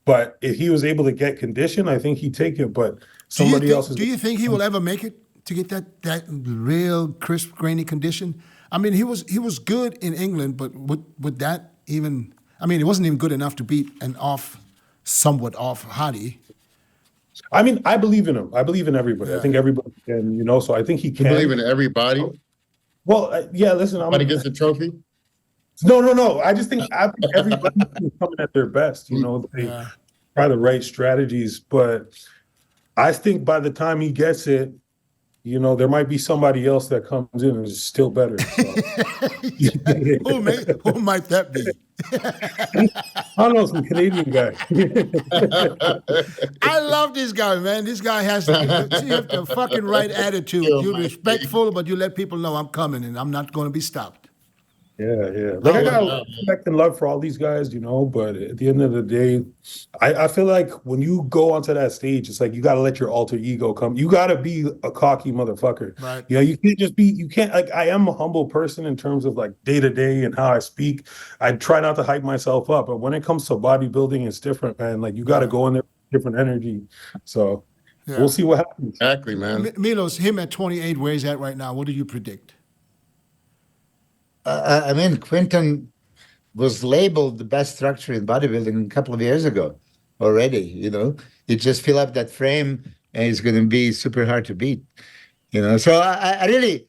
But if he was able to get condition, I think he'd take it. But somebody else is. Do you think he will ever make it to get that real crisp, grainy condition? I mean, he was good in England, but would that even? I mean, it wasn't even good enough to beat an somewhat off Hadi. I mean, I believe in him. I believe in everybody. Yeah. I think everybody can, so I think he You can. believe in everybody? Well, yeah. Listen, Everybody gets a trophy? No. I think everybody is coming at their best. They try the right strategies, but I think by the time he gets it, there might be somebody else that comes in and is still better. So. Who might that be? I don't know, some Canadian guy. I love this guy, man. This guy has the fucking right attitude. You're respectful, but you let people know I'm coming and I'm not going to be stopped. Yeah. Like I got a lot of respect and love for all these guys, but at the end of the day, I feel like when you go onto that stage, it's like you got to let your alter ego come. You got to be a cocky motherfucker. Right. You can't like, I am a humble person in terms of like day to day and how I speak. I try not to hype myself up, but when it comes to bodybuilding, it's different, man. Like you got to go in there with different energy. So we'll see what happens. Exactly, man. Milos, him at 28, where he's at right now, what do you predict? I mean, Quinton was labeled the best structure in bodybuilding a couple of years ago already. He just fill up that frame and it's going to be super hard to beat. So I really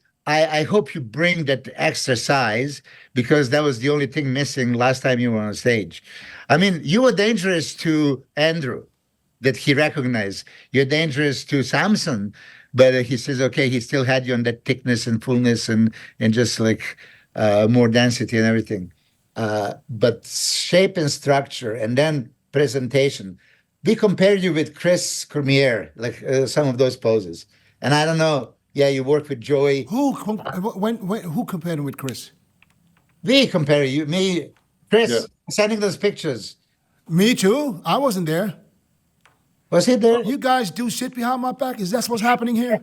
hope you bring that extra size, because that was the only thing missing last time you were on stage. I mean, you were dangerous to Andrew, that he recognized. You're dangerous to Samson, but he says, okay, he still had you on that thickness and fullness and just like more density and everything. But shape and structure and then presentation. We compared you with Chris Cormier, like some of those poses. And I don't know. Yeah, you work with Joey. Who compared him with Chris? We compare you, me, Chris, sending those pictures. Me too. I wasn't there. Was he there? You guys do shit behind my back? Is that what's happening here?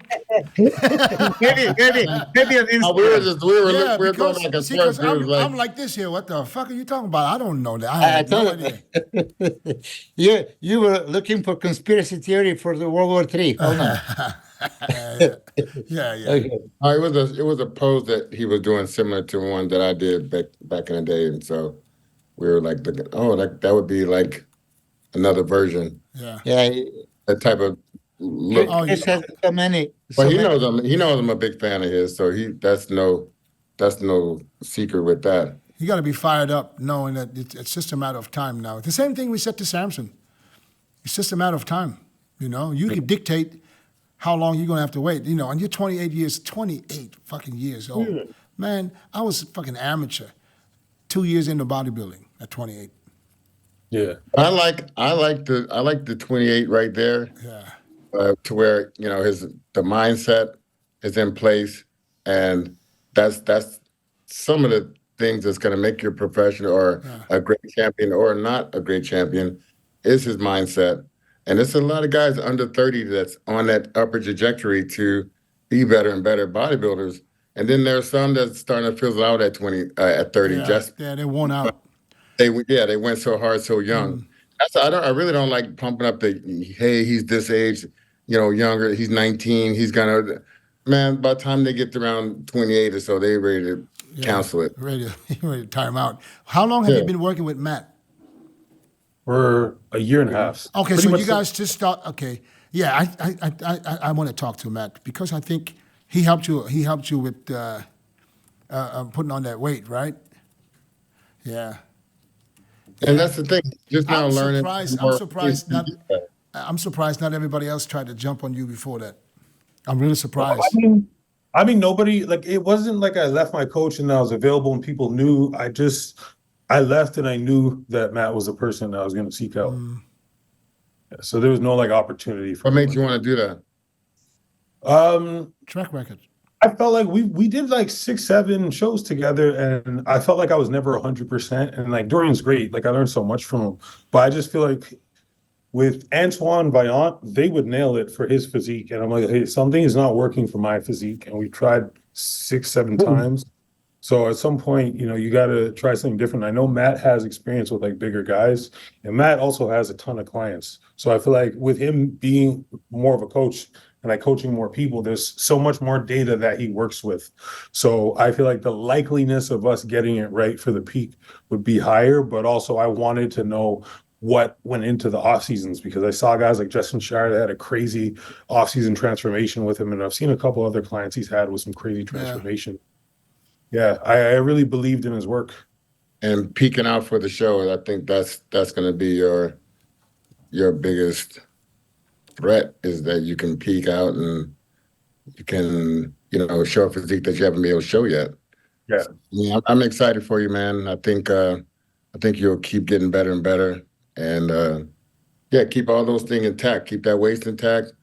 maybe on Instagram. We were going like a because square group, I'm like this here. What the fuck are you talking about? I don't know that. I have no idea. You were looking for conspiracy theory for the World War III. Hold on. Yeah. Okay. it was a pose that he was doing similar to one that I did back in the day, and so we were like, that would be like another version. Yeah. That type of look. Chris has so many. But he knows I'm a big fan of his, so that's no secret with that. You got to be fired up, knowing that it's just a matter of time now. The same thing we said to Samson. It's just a matter of time. You can dictate how long you're going to have to wait. And you're 28 fucking years old. Man, I was a fucking amateur 2 years into bodybuilding at 28. Yeah. I like the 28 right there. Yeah. To where the mindset is in place, and that's some of the things that's going to make you a professional or Yeah. a great champion or not a great champion is his mindset. And there's a lot of guys under 30 that's on that upper trajectory to be better and better bodybuilders. And then there's some that's starting to fizzle out at 30. Yeah. Just Yeah. They're worn out. they went so hard so young. I really don't like pumping up the, hey, he's this age, younger. He's 19. He's gonna, man. By the time they get around 28 or so, they ready to cancel it. Ready to tire him out. How long have you been working with Matt? For a year and a half. Okay, Pretty so much you guys just start. Okay, yeah, I want to talk to Matt because I think he helped you. He helped you with putting on that weight, right? Yeah. And that's the thing. Just now learning. I'm surprised not everybody else tried to jump on you before that. I'm really surprised. I mean, nobody, like, it wasn't like I left my coach and I was available and people knew. I left and I knew that Matt was the person that I was going to seek out. Yeah, so there was no like opportunity for What made you want to do that? Track record. I felt like we did like 6-7 shows together, and I felt like I was never 100%. And like Dorian's great, like I learned so much from him. But I just feel like with Antoine Vaillant, they would nail it for his physique, and I'm like, hey, something is not working for my physique, and we tried 6-7 times. So at some point, you got to try something different. I know Matt has experience with like bigger guys, and Matt also has a ton of clients. So I feel like with him being more of a coach and like coaching more people, there's so much more data that he works with. So I feel like the likeliness of us getting it right for the peak would be higher, but also I wanted to know what went into the off seasons, because I saw guys like Justin Shire that had a crazy off season transformation with him. And I've seen a couple other clients he's had with some crazy transformation. Yeah, I really believed in his work. And peeking out for the show, I think that's going to be your biggest threat, is that you can peek out and you can, show a physique that you haven't been able to show yet. Yeah. So, I'm excited for you, man. I think you'll keep getting better and better. And keep all those things intact. Keep that waist intact.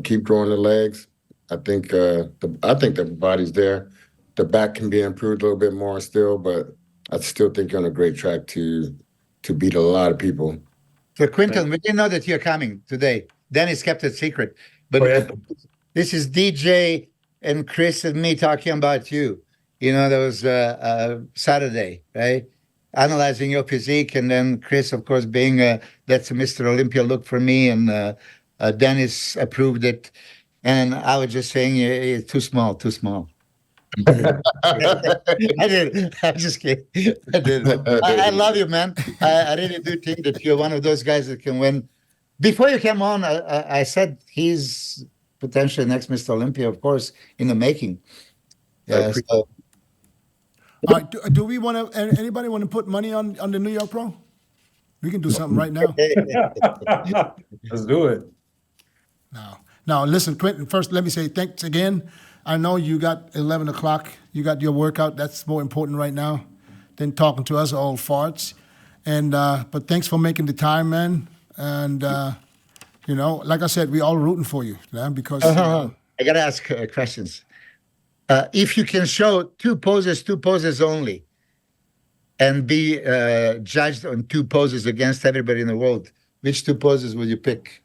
Keep growing the legs. I think the body's there. The back can be improved a little bit more still, but I still think you're on a great track to beat a lot of people. So Quinton, we didn't know that you're coming today. Dennis kept it secret, but this is DJ and Chris and me talking about you. There was Saturday, right? Analyzing your physique, and then Chris, of course, being that's a Mr. Olympia look for me, and Dennis approved it, and I was just saying, it's too small. I did. I'm just kidding. I did. I love you, man. I really do think that you're one of those guys that can win. Before you came on, I said he's potentially next Mr. Olympia, of course, in the making. Yeah. So. All right. Do we want to? Anybody want to put money on the New York Pro? We can do something right now. Let's do it. Now, listen, Quinton. First, let me say thanks again. I know you got 11 o'clock. You got your workout. That's more important right now than talking to us old farts. And but thanks for making the time, man. And like I said, we all rooting for you, man. Because I gotta ask questions. If you can show two poses only, and be judged on two poses against everybody in the world, which two poses would you pick?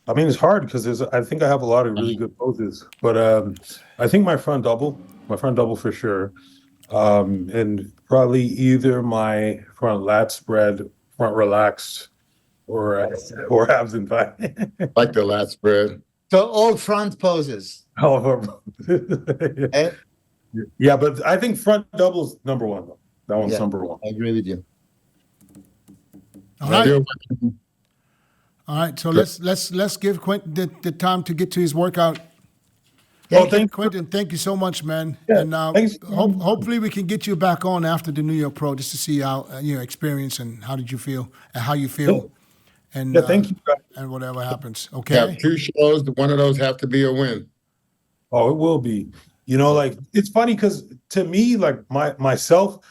I mean, it's hard because I think I have a lot of really good poses, but I think my front double for sure, and probably either my front lat spread, front relaxed, or abs and thigh. Like the lat spread. So all front poses. Yeah, but I think front double's number one. That one's number one. I agree with you. All right. All right, so let's give Quinton the time to get to his workout. Well, thank Quinton. Thank you so much, man. Yeah, and thanks. Hopefully we can get you back on after the New York Pro just to see how your experience and how did you feel and how you feel. And thank you. And whatever happens, okay. Have 2 shows. One of those have to be a win. Oh, it will be. Like it's funny because to me, like myself,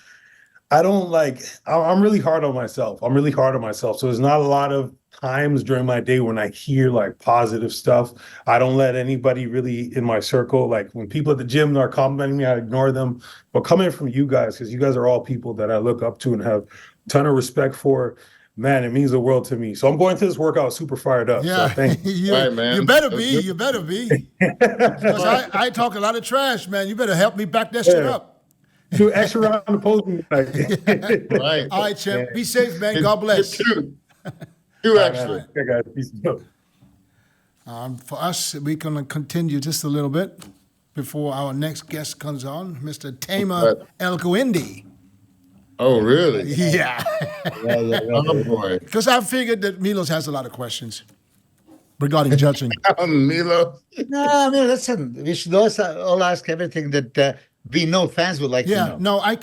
I don't like, I'm really hard on myself. I'm really hard on myself. So there's not a lot of times during my day when I hear like positive stuff. I don't let anybody really in my circle, like when people at the gym are complimenting me, I ignore them. But coming from you guys, because you guys are all people that I look up to and have a ton of respect for, man, it means the world to me. So I'm going to this workout super fired up. Yeah, So thank you. Right, man. you better That's be. good. You better be. Because I talk a lot of trash, man. You better help me back that shit Yeah. up. Do an extra round of posing tonight. Right. All right, champ. Be safe, man. God bless. Two All right, extra. man. Okay, guys. Peace out. For us, we're going to continue just a little bit before our next guest comes on, Mr. Tamer El Guindy. Oh, really? Yeah. Oh, boy. Because I figured that Milos has a lot of questions regarding judging. Milo. No, I mean, listen, we should also all ask everything that we know fans would like to Yeah, know. no, I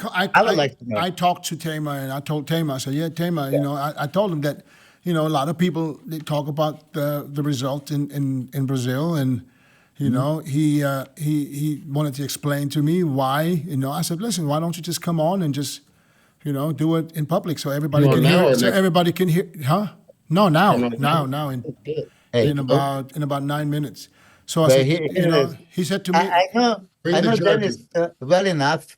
would like to know. I talked to Tamer and I told Tamer, I said, yeah, Tamer, you know, I told him that, you know, a lot of people, they talk about the result in Brazil, and, you know, he wanted to explain to me why, you know. I said, listen, why don't you just come on and just, you know, do it in public so everybody Well, can now hear or it. So next- everybody can hear, huh? No, now Hey, in about 9 minutes. So I But said, here you it know, is. he said to me, I know Bring the Dennis well enough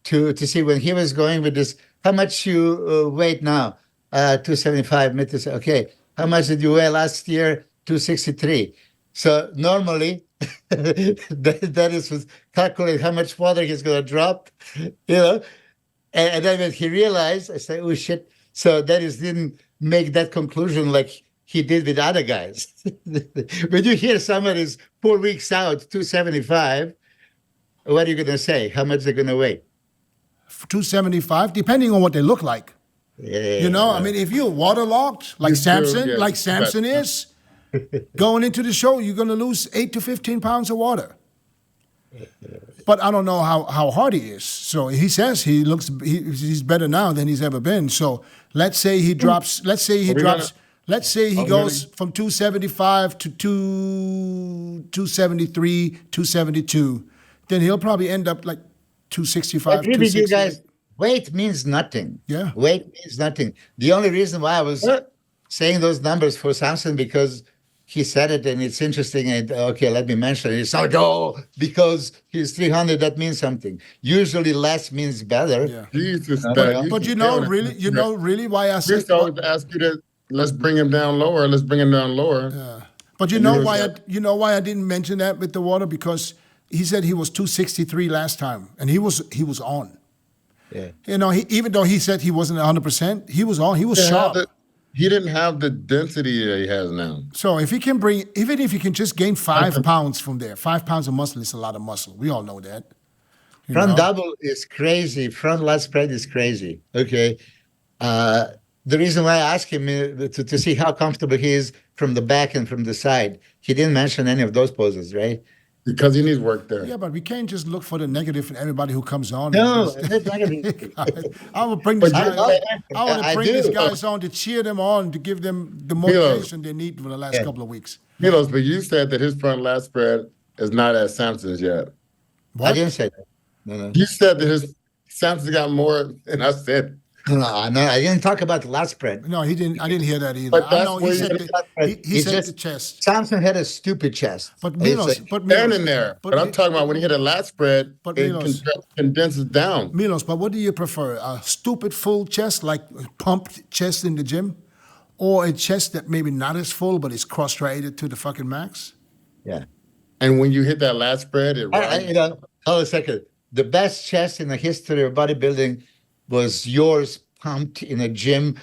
to see when he was going with this. How much you weight now? 275 meters. Okay. How much did you weigh last year? 263. So normally that is calculate how much water he's going to drop, you know. And then when he realized, I said, oh shit. So Dennis didn't make that conclusion like he did with other guys. When you hear somebody's 4 weeks out, 275, what are you going to say? How much they're going to weigh? 275, depending on what they look like. Yeah. You know, I mean, if you're waterlogged, like Samson, yeah, like Samson is, going into the show, you're going to lose 8 to 15 pounds of water. But I don't know how hard he is. So he says he's better now than he's ever been. So let's say he drops. Let's say he drops. Let's say he goes from 275 to 273, 272. Then he'll probably end up like 265. I agree with you 268. guys. Weight means nothing. Yeah. Weight means nothing. The only reason why I was saying those numbers for Samson, because he said it and it's interesting. And okay, let me mention it. So, no, because he's 300, that means something. Usually less means better. Yeah. Jesus, But you know really why I said. Chris always ask you to let's bring him down lower. Let's bring him down lower. But you know why I didn't mention that with the water, because he said he was 263 last time, and he was on. Yeah. You know, even though he said he wasn't 100%, he was on. He was sharp. He didn't have the density that he has now. So if he can bring, even if he can just gain 5 pounds from there, 5 pounds of muscle is a lot of muscle. We all know that. You Front know? double is crazy. Front lat spread is crazy. Okay. The reason why I asked him to see how comfortable he is from the back and from the side, he didn't mention any of those poses, right? Because he needs work there. Yeah, but we can't just look for the negative in everybody who comes on. No, that's negative. I would bring these guys. I want to I bring do. these guys on to cheer them on, to give them the motivation they need for the last couple of weeks. Milos, but you said that his front lat spread is not as Samson's yet. I didn't say that. No. You said that his Samson got more, and I said, No, I didn't talk about the lat spread. No, he didn't. I didn't hear that either. But I that's know where he said It's the just- chest. Samson had a stupid chest. But It's Milos, like- but Milos, standing there. But I'm talking about when he hit a lat spread, But it Milos- condenses down. Milos, but what do you prefer? A stupid full chest, like a pumped chest in the gym, or a chest that maybe not as full but is cross-striated to the fucking max? Yeah. And when you hit that lat spread, it rises. Hold a second. The best chest in the history of bodybuilding was yours, pumped in a gym,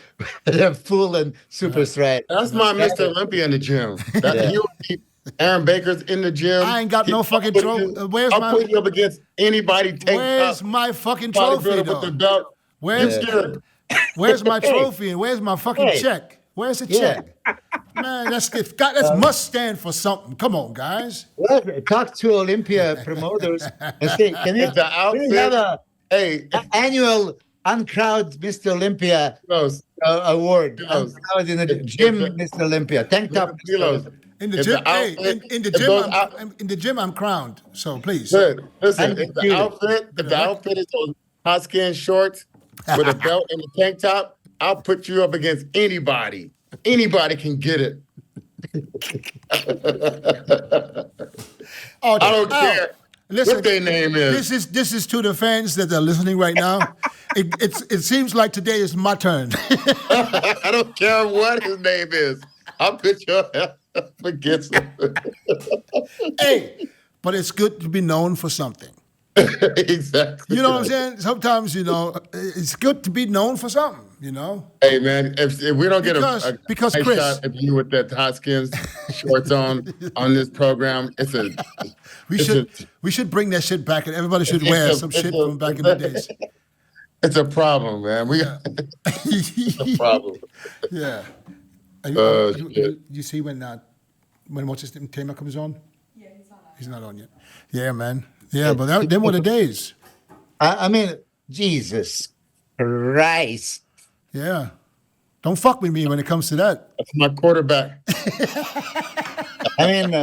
full and super straight. That's my Mr. Olympia in the gym. He would be Aaron Baker's in the gym. I ain't got no fucking trophy. Where's I'll my put you up against anybody. Where's my fucking trophy with the though? belt. Where's where's my trophy and where's my fucking check? Where's the check? Man, that must stand for something. Come on, guys. Well, talk to Olympia promoters and say, can you, The outfit- can you have a Hey, annual Uncrowd Mr. Olympia Milos, award? Milos. Uncrowd in the gym, Mr. Olympia. Tank top. Mr. Milos, Olympia. In the if gym, the outfit- in the if gym, those out- in the gym, I'm crowned. So please. Good. Listen, if the Undisputed. outfit is those hot skin shorts, with a belt and a tank top, I'll put you up against anybody. Anybody can get it. Oh, I don't care listen, what their name is. This is to the fans that are listening right now. It seems like today is my turn. I don't care what his name is. I'll put your up against him. Hey, but it's good to be known for something. Exactly. You know what I'm saying? Sometimes, it's good to be known for something, Hey, man, if we don't get because nice Chris, shot of you with that Hoskins shorts on this program, we should bring that shit back, and everybody should wear some shit from back in the days. It's a problem, man. It's a problem. Yeah. You see when what's his name, Tamer comes on? Yeah, he's not on. He's not on yet. Yeah, man. Yeah, but them were the days. I mean, Jesus Christ. Yeah. Don't fuck with me when it comes to that. That's my quarterback. I mean,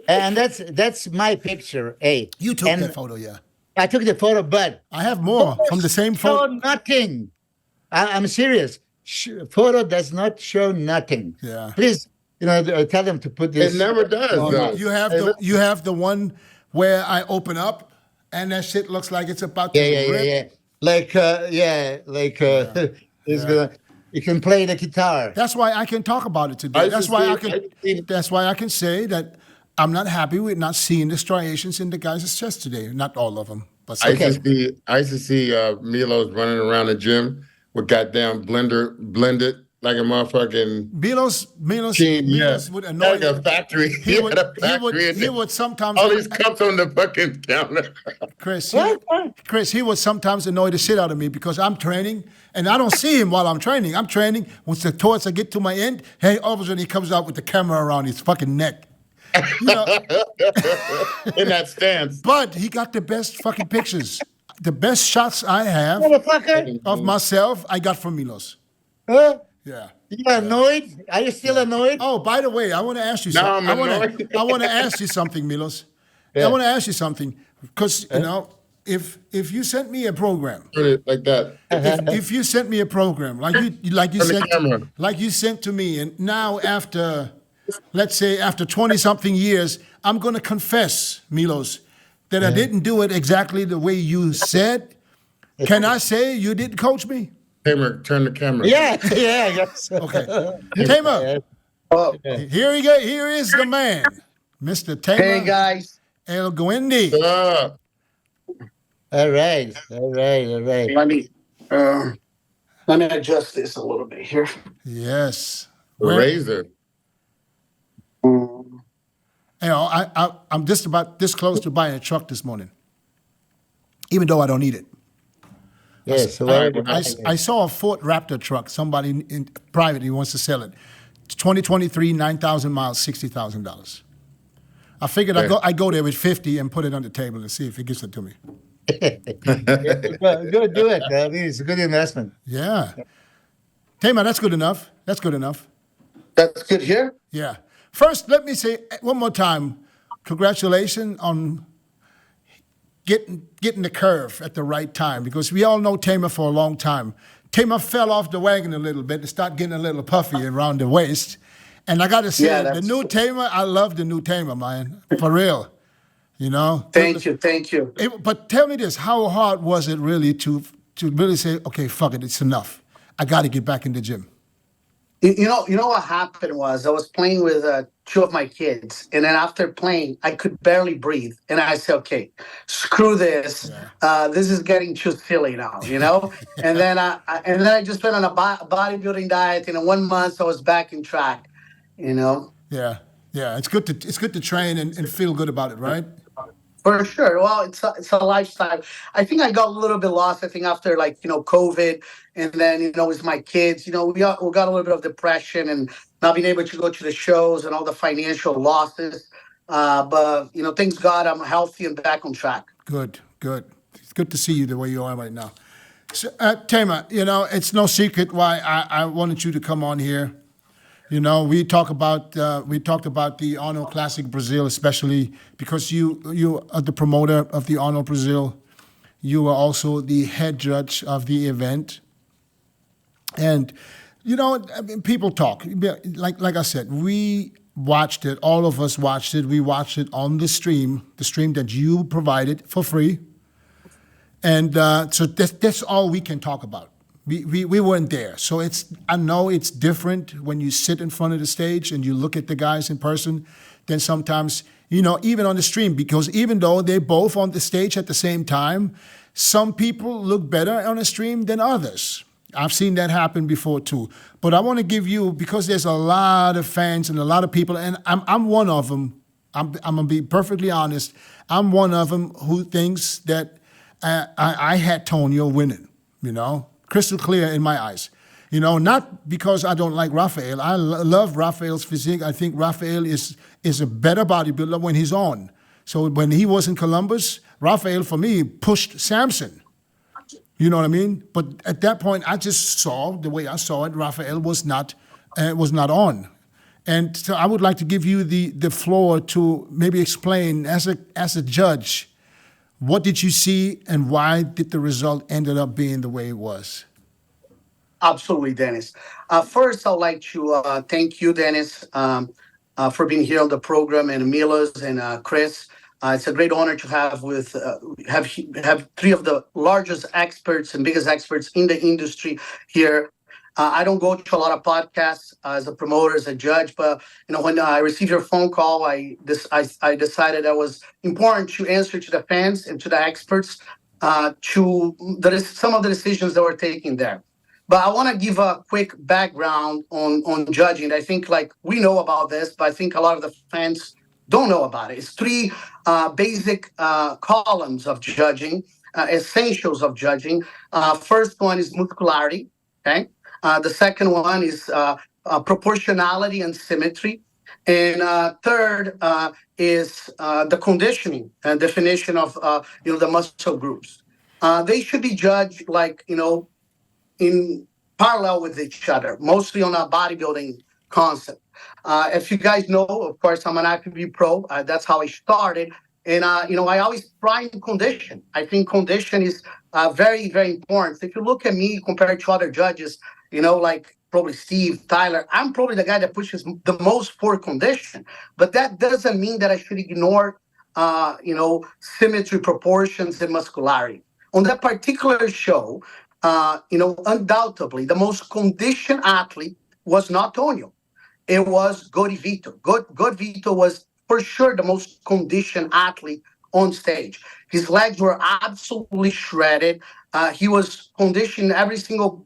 and that's my picture. Hey, You took that photo, yeah. I took the photo, but I have more from the same show photo. nothing. I'm serious. Photo does not show nothing. Yeah. Please, tell them to put this. It never does, though. You have the one where I open up and that shit looks like it's about to rip. Yeah. It's gonna. You can play the guitar. That's why I can talk about it today. That's why I can say that I'm not happy with not seeing the striations in the guys' chest today. Not all of them, but I some. used to see Milos running around the gym with goddamn blended like a motherfucking Milos would annoy like a factory. He would sometimes. All these cups on the fucking counter. Chris, he would sometimes annoy the shit out of me because I'm training and I don't see him while I'm training. I'm training. Towards I get to my end, hey, all of a sudden he comes out with the camera around his fucking neck. In that stance. But he got the best fucking pictures. The best shots I have of myself, I got from Milos. Huh? Yeah. You annoyed? Are you still annoyed? Oh, by the way, I want to ask you something. No, I'm annoyed. I want to ask you something, Milos. Yeah. I want to ask you something because if you sent me a program, Like that. if you sent me a program like you sent to me, and now let's say after 20-something years, I'm going to confess, Milos, that I didn't do it exactly the way you said. Can I say you didn't coach me? Tamer, turn the camera. Yeah, I guess so. Okay. Tamer, here is the man, Mr. Tamer. Hey guys. El Guindy. All right. Let me adjust this a little bit here. Yes. The razor. I'm just about this close to buying a truck this morning, even though I don't need it. Yes. I saw a Ford Raptor truck. Somebody in privately wants to sell it. It's 2023, 9,000 miles, $60,000. I figured I go there with 50 and put it on the table and see if he gives it to me. Good, do it. I mean, it's a good investment. Yeah. Tamer, that's good enough. That's good enough. That's good here. Yeah. First, let me say one more time, congratulations on getting the curve at the right time, because we all know Tamer for a long time. Tamer fell off the wagon a little bit and started getting a little puffy around the waist. And I got to say, the new Tamer, I love the new Tamer, man, for real. Thank you. But tell me this, how hard was it really to really say, okay, fuck it, it's enough. I got to get back in the gym. You know what happened was I was playing with two of my kids, and then after playing, I could barely breathe, and I said, "Okay, screw this. This is getting too silly now," And then I just went on a bodybuilding diet, and in 1 month I was back in track. Yeah. It's good to train and feel good about it, right? For sure. Well, it's a lifestyle. I think I got a little bit lost. I think after COVID, and then with my kids, we got a little bit of depression and not being able to go to the shows and all the financial losses. But thanks God, I'm healthy and back on track. Good. It's good to see you the way you are right now. So, Tamer, it's no secret why I wanted you to come on here. We talked about the Arnold Classic Brazil, especially because you are the promoter of the Arnold Brazil, You were also the head judge of the event. And, I mean, people talk. Like I said, we watched it. All of us watched it. We watched it on the stream that you provided for free. And so that's all we can talk about. We weren't there. So I know it's different when you sit in front of the stage and you look at the guys in person than sometimes, even on the stream, because even though they're both on the stage at the same time, some people look better on a stream than others. I've seen that happen before too. But I want to give you, because there's a lot of fans and a lot of people, and I'm one of them. I'm going to be perfectly honest. I'm one of them who thinks that I had Tonio winning, crystal clear in my eyes. Not because I don't like Rafael. I love Rafael's physique. I think Rafael is a better bodybuilder when he's on. So when he was in Columbus, Rafael, for me, pushed SAMSON. You know what I mean? But at that point, I just saw, the way I saw it, Rafael was not on. And so I would like to give you the floor to maybe explain, as a judge, what did you see and why did the result ended up being the way it was? Absolutely, Dennis. First, I'd like to thank you, Dennis, for being here on the program, and Milos and Chris. It's a great honor to have have three of the largest experts and biggest experts in the industry here. I don't go to a lot of podcasts as a promoter, as a judge, but when I received your phone call, I decided that was important to answer to the fans and to the experts some of the decisions that were taken there. But I want to give a quick background on judging. I think we know about this, but I think a lot of the fans don't know about it. It's three basic columns of judging, essentials of judging. First one is muscularity. Okay. The second one is proportionality and symmetry. And third is the conditioning and definition of the muscle groups. They should be judged in parallel with each other, mostly on a bodybuilding concept. If you guys know, of course, I'm an IFBB pro. That's how I started. And, I always try in condition. I think condition is very, very important. If you look at me compared to other judges, like probably Steve, Tyler, I'm probably the guy that pushes the most for condition. But that doesn't mean that I should ignore, symmetry, proportions, and muscularity. On that particular show, undoubtedly, the most conditioned athlete was not Tonio. It was Vito. Vito was for sure the most conditioned athlete on stage. His legs were absolutely shredded. He was conditioned every single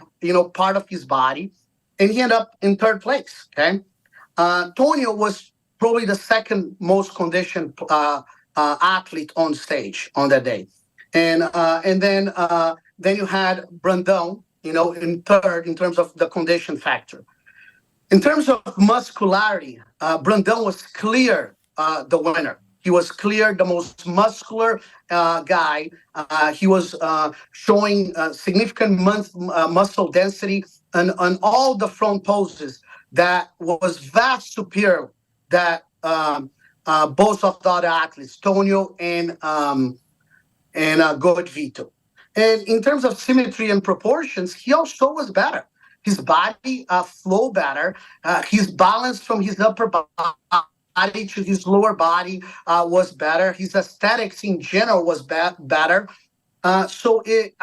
part of his body, and he ended up in third place. Okay, Tonio was probably the second most conditioned athlete on stage on that day, and then you had Brandão, in third in terms of the condition factor. In terms of muscularity, Brandão was clear the winner. He was clear the most muscular guy. He was showing significant muscle density on all the front poses that was vast superior that both of the other athletes, Tonio and Vito. And in terms of symmetry and proportions, he also was better. His body flow better. His balance from his upper body to his lower body was better. His aesthetics in general was better. I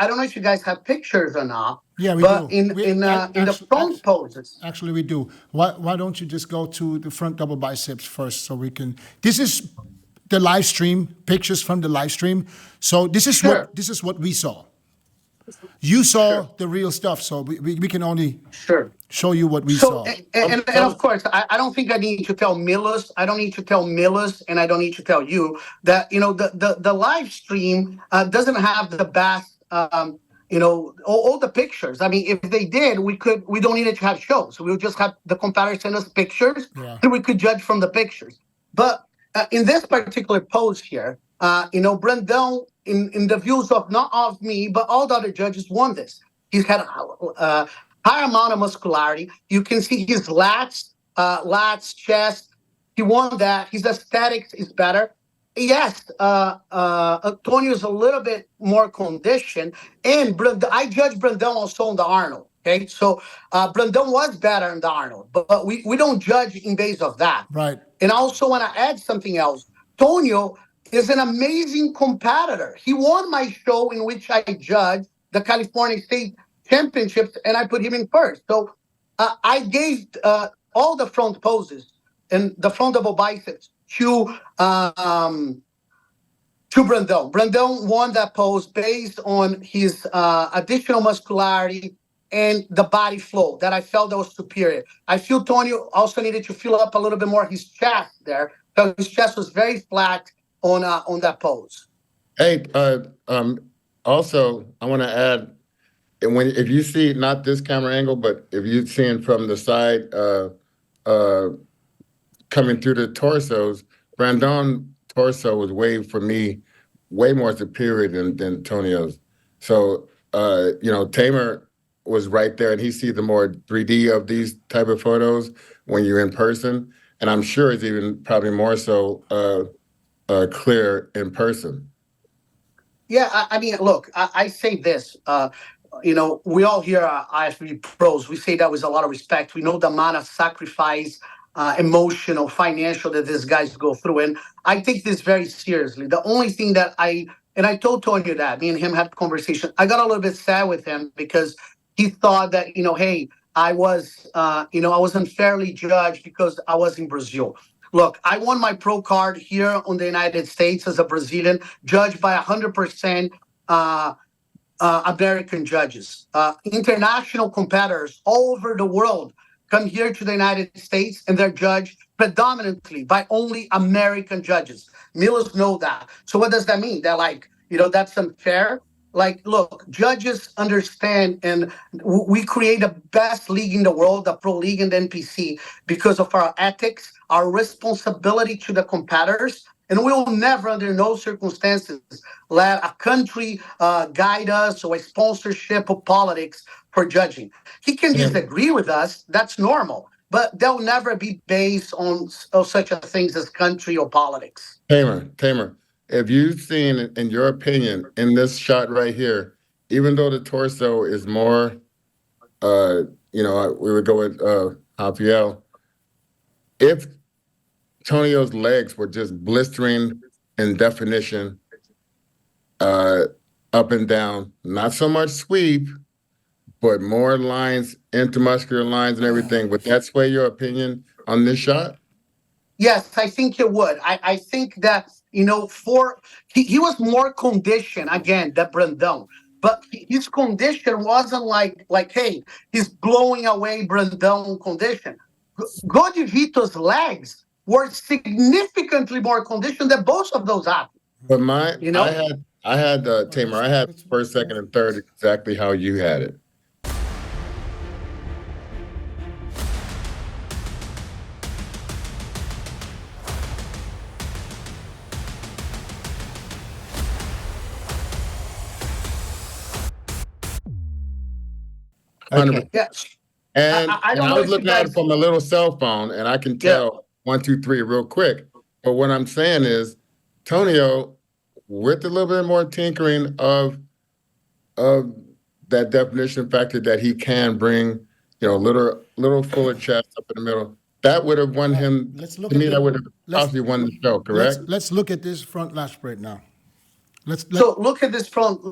don't know if you guys have pictures or not. Yeah, we but do. in the front poses. Actually, we do. Why don't you just go to the front double biceps first so we can... This is the live stream, pictures from the live stream. So this is what we saw. You saw the real stuff, so we can only show you what we saw. And of course, I don't think I need to tell Milos. I don't need to tell Milos, and I don't need to tell you that the live stream doesn't have the best all the pictures. I mean, if they did, we don't need to have shows. We would just have the comparison of pictures, and we could judge from the pictures. But in this particular pose here, Brandão, in the views of not of me, but all the other judges, won this. He's had a high amount of muscularity. You can see his lats, chest. He won that. His aesthetics is better. Yes, Antonio is a little bit more conditioned, and I judge Brandon also on the Arnold. Okay, so Brandon was better in the Arnold, but we don't judge in base of that. Right. And I also want to add something else. Tonio is an amazing competitor. He won my show in which I judged the California State Championships, and I put him in first. So I gave all the front poses and the front double biceps to Brandon. Brandon won that pose based on his additional muscularity and the body flow that I felt that was superior. I feel Tony also needed to fill up a little bit more his chest there, because his chest was very flat on that pose. Hey, also, I want to add, and if you see not this camera angle, but if you're seeing from the side, coming through the torsos, Brandon torso was for me way more superior than Tonio's. So Tamer was right there, and he see the more 3D of these type of photos when you're in person, and I'm sure it's even probably more so clear in person. Yeah, I mean, look, I say this. We all here are IFBB pros. We say that with a lot of respect. We know the amount of sacrifice, emotional, financial that these guys go through. And I take this very seriously. The only thing that I told Tonio that, me and him had a conversation. I got a little bit sad with him because he thought that, hey, I was unfairly judged because I was in Brazil. Look, I won my pro card here on the United States as a Brazilian, judged by 100% American judges. International competitors all over the world come here to the United States, and they're judged predominantly by only American judges. Millers know that. So what does that mean? They're like, that's unfair. Like, look, judges understand, and we create the best league in the world, the Pro League and the NPC, because of our ethics, our responsibility to the competitors, and we will never, under no circumstances, let a country guide us or a sponsorship or politics for judging. He can disagree with us, that's normal, but they'll never be based on such a things as country or politics. Tamer, if you've seen, in your opinion, in this shot right here, even though the torso is more, we would go with RAFAEL, if Tonio's legs were just blistering in definition, up and down, not so much sweep, but more lines, intermuscular lines and everything. Would that sway your opinion on this shot? Yes, I think it would. I think that, he was more conditioned, again, than Brandon. But his condition wasn't like, hey, he's blowing away Brandon condition. Godivito's legs were significantly more conditioned than both of those athletes. But I had Tamer, I had first, second, and third exactly how you had it. Okay. Yes. And I don't I know was if looking you at guys- it from a little cell phone, and I can tell 1, 2, 3 real quick. But what I'm saying is, Tonio, with a little bit more tinkering of that definition factor that he can bring, little fuller chest up in the middle, that would have won him. To me, that would have possibly won the show. Correct? Let's look at this front lat spread now. So look at this front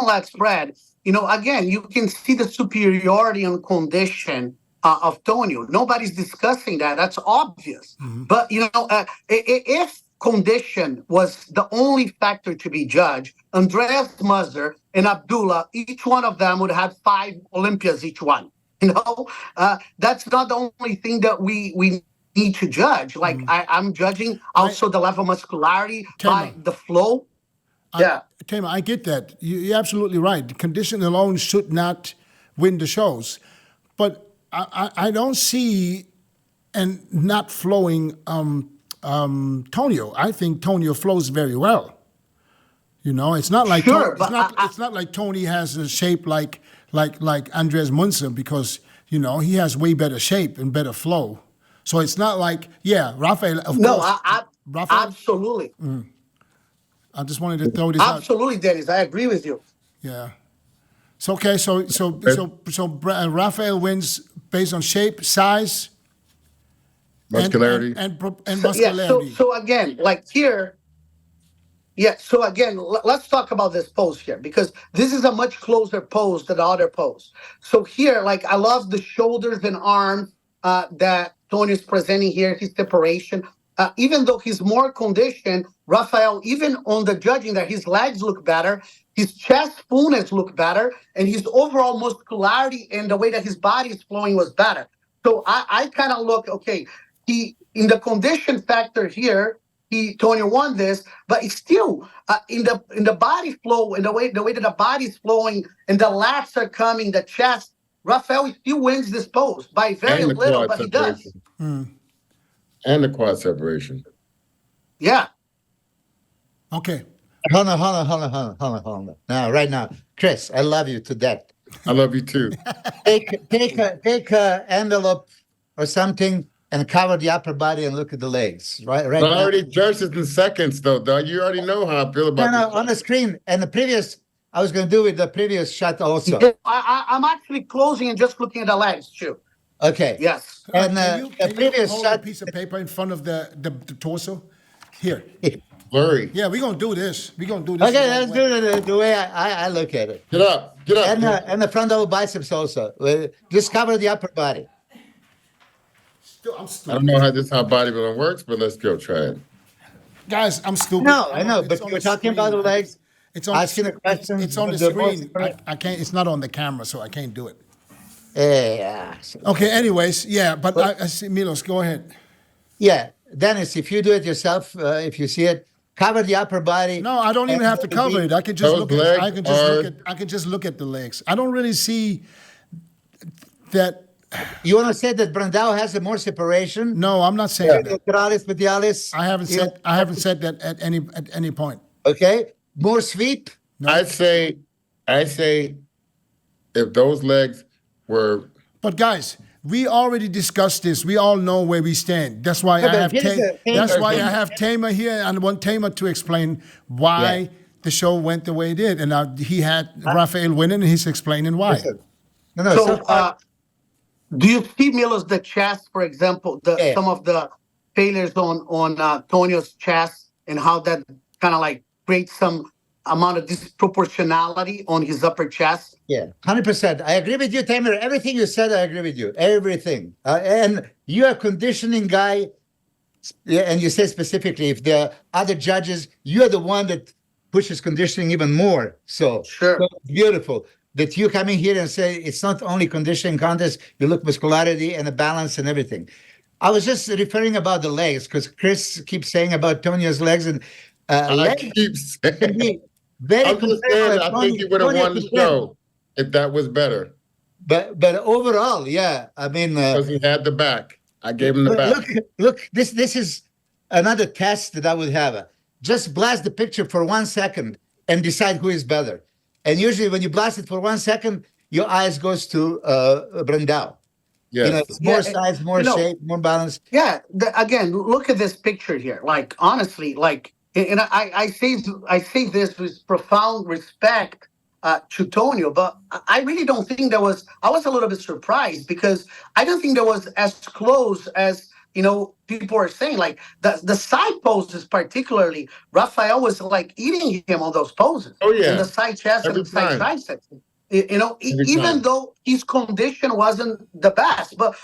lat spread. Again, you can see the superiority and condition of Tonio. Nobody's discussing that. That's obvious. Mm-hmm. But if condition was the only factor to be judged, Andreas Musser and Abdullah, each one of them would have 5 Olympias each one. That's not the only thing that we need to judge. Like I'm judging also the level of muscularity by the flow. Tamer, I get that. You're absolutely right. The condition alone should not win the shows. But I don't see and not flowing Tonio. I think Tonio flows very well. It's not like it's not like Tony has a shape like Andres Munzer, because he has way better shape and better flow. So it's not like RAFAEL, of course. No, absolutely. I just wanted to throw this out. Absolutely, Dennis. I agree with you. Yeah. So okay, so Rafael wins based on shape, size, Muscularity. and So, yeah. muscularity. So again, like here. Yeah. So again, let's talk about this pose here because this is a much closer pose than the other pose. So here, like I love the shoulders and arms that Tony is presenting here. His separation. Even though he's more conditioned, Rafael, even on the judging that his legs look better, his chest fullness look better, and his overall muscularity and the way that his body is flowing was better. So I kind of look, okay, he in the condition factor here, Tony won this, but it's still in the body flow, in the way that the body's flowing and the lats are coming, the chest, Rafael still wins this pose by very little, but he does. And the quad separation. Yeah. Okay. Hold on. Now, right now, Chris, I love you to death. I love you too. Take a envelope or something and cover the upper body and look at the legs. Right But I now. already judged it in seconds, though, dog. You already know how I feel about No, this. on the screen. And the previous, I was going to do with the previous shot also. I'm actually closing and just looking at the legs too. Okay. Yes. And Can the you previous hold shot. a piece of paper in front of the torso? Here. Blurry. Yeah, we're gonna do this. We're gonna do this. Okay, let's do it the way I look at it. Get up. Get up. And the frontal biceps also. Just cover the upper body. I'm I stupid. don't know how bodybuilding works, but let's go try it. Guys, I'm stupid. No, I know, It's but on you were the talking about the screen. legs. It's on Asking the, the questions. it's on the the most screen. important- I can't. It's not on the camera, so I can't do it. Yeah. Okay. Anyways, yeah. But I see Milos. Go ahead. Yeah, Dennis, if you do it yourself, if you see it, cover the upper body. No, I don't even have to cover it. I can just Those look at. legs I can just look are- at. I can just look at the legs. I don't really see that. You want to say that Brandao has a more separation? No, I'm not saying that. Lateralis, medialis. I haven't said. I haven't said that at any point. Okay, more sweep. I say, if those legs were, But guys, we already discussed this. We all know where we stand. That's why Yeah, I but have. here's the thing. That's why I have Tamer here, and I want Tamer to explain why Yeah. the show went the way it did. And now he had Rafael winning, and he's explaining why. Listen. No, So, so far, do you see Milos the chest, for example, Yeah. some of the failures on Tonio's chest and how that kind of like creates some amount of disproportionality on his upper chest? yeah, 100%. I agree with you, Tamer. Everything you said, I agree with you. Everything. And you're a conditioning guy. Yeah, and you say specifically, if the other judges, you're the one that pushes conditioning even more. So, Sure. so it's beautiful that you come in here and say it's not only conditioning contest, you look muscularity and the balance and everything. I was just referring about the legs because Chris keeps saying about Tonio's legs and I legs keep can saying, be very I'm just saying, I think he would have won the show if that was better. But overall, yeah, I mean, Because he had the back. I gave him the back. look, this is another test that I would have. Just blast the picture for 1 second and decide who is better. And usually when you blast it for 1 second, your eyes goes to Brandao. Yes. You know, it's more Yeah, size, more you know, shape, more balance. Yeah. Again, look at this picture here. Like honestly, like, and I say this with profound respect to Tonio, but I really don't think there was. I was a little bit surprised because I don't think there was as close as people are saying. Like the side poses, particularly, Rafael was like eating him on those poses. Oh, yeah. And the side chest Every and the side time. triceps. Every Even time. though his condition wasn't the best, but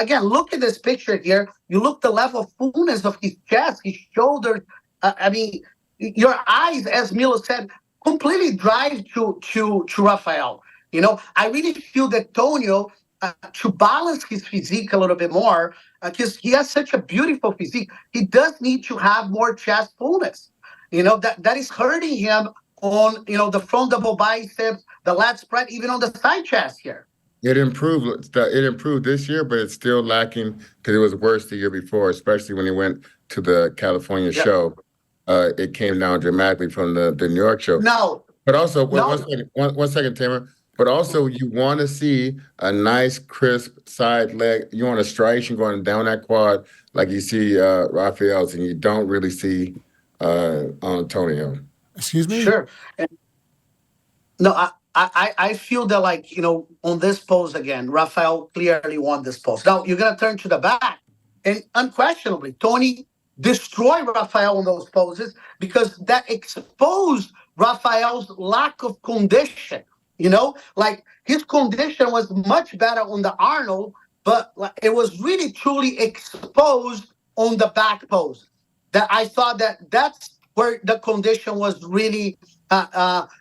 again, look at this picture here. You look the level of fullness of his chest, his shoulders. I mean, your eyes, as Milo said, completely drive to Rafael. I really feel that Tonio, to balance his physique a little bit more, because he has such a beautiful physique, he does need to have more chest fullness. That is hurting him on the front double biceps, the lat spread, even on the side chest here. It improved. It improved this year, but it's still lacking because it was worse the year before, especially when he went to the California Yep. show. It came down dramatically from the New York show. Now, But also, No. one second, Tamer. But also, you want to see a nice, crisp side leg. You want a striation going down that quad like you see Rafael's, and you don't really see on Tonio. Excuse me? Sure. No, I feel that, like, on this pose again, Rafael clearly won this pose. Now you're gonna turn to the back, and unquestionably, Tony destroyed Rafael on those poses because that exposed Rafael's lack of condition. Like, his condition was much better on the Arnold, but like, it was really truly exposed on the back pose. That I thought that's where the condition was really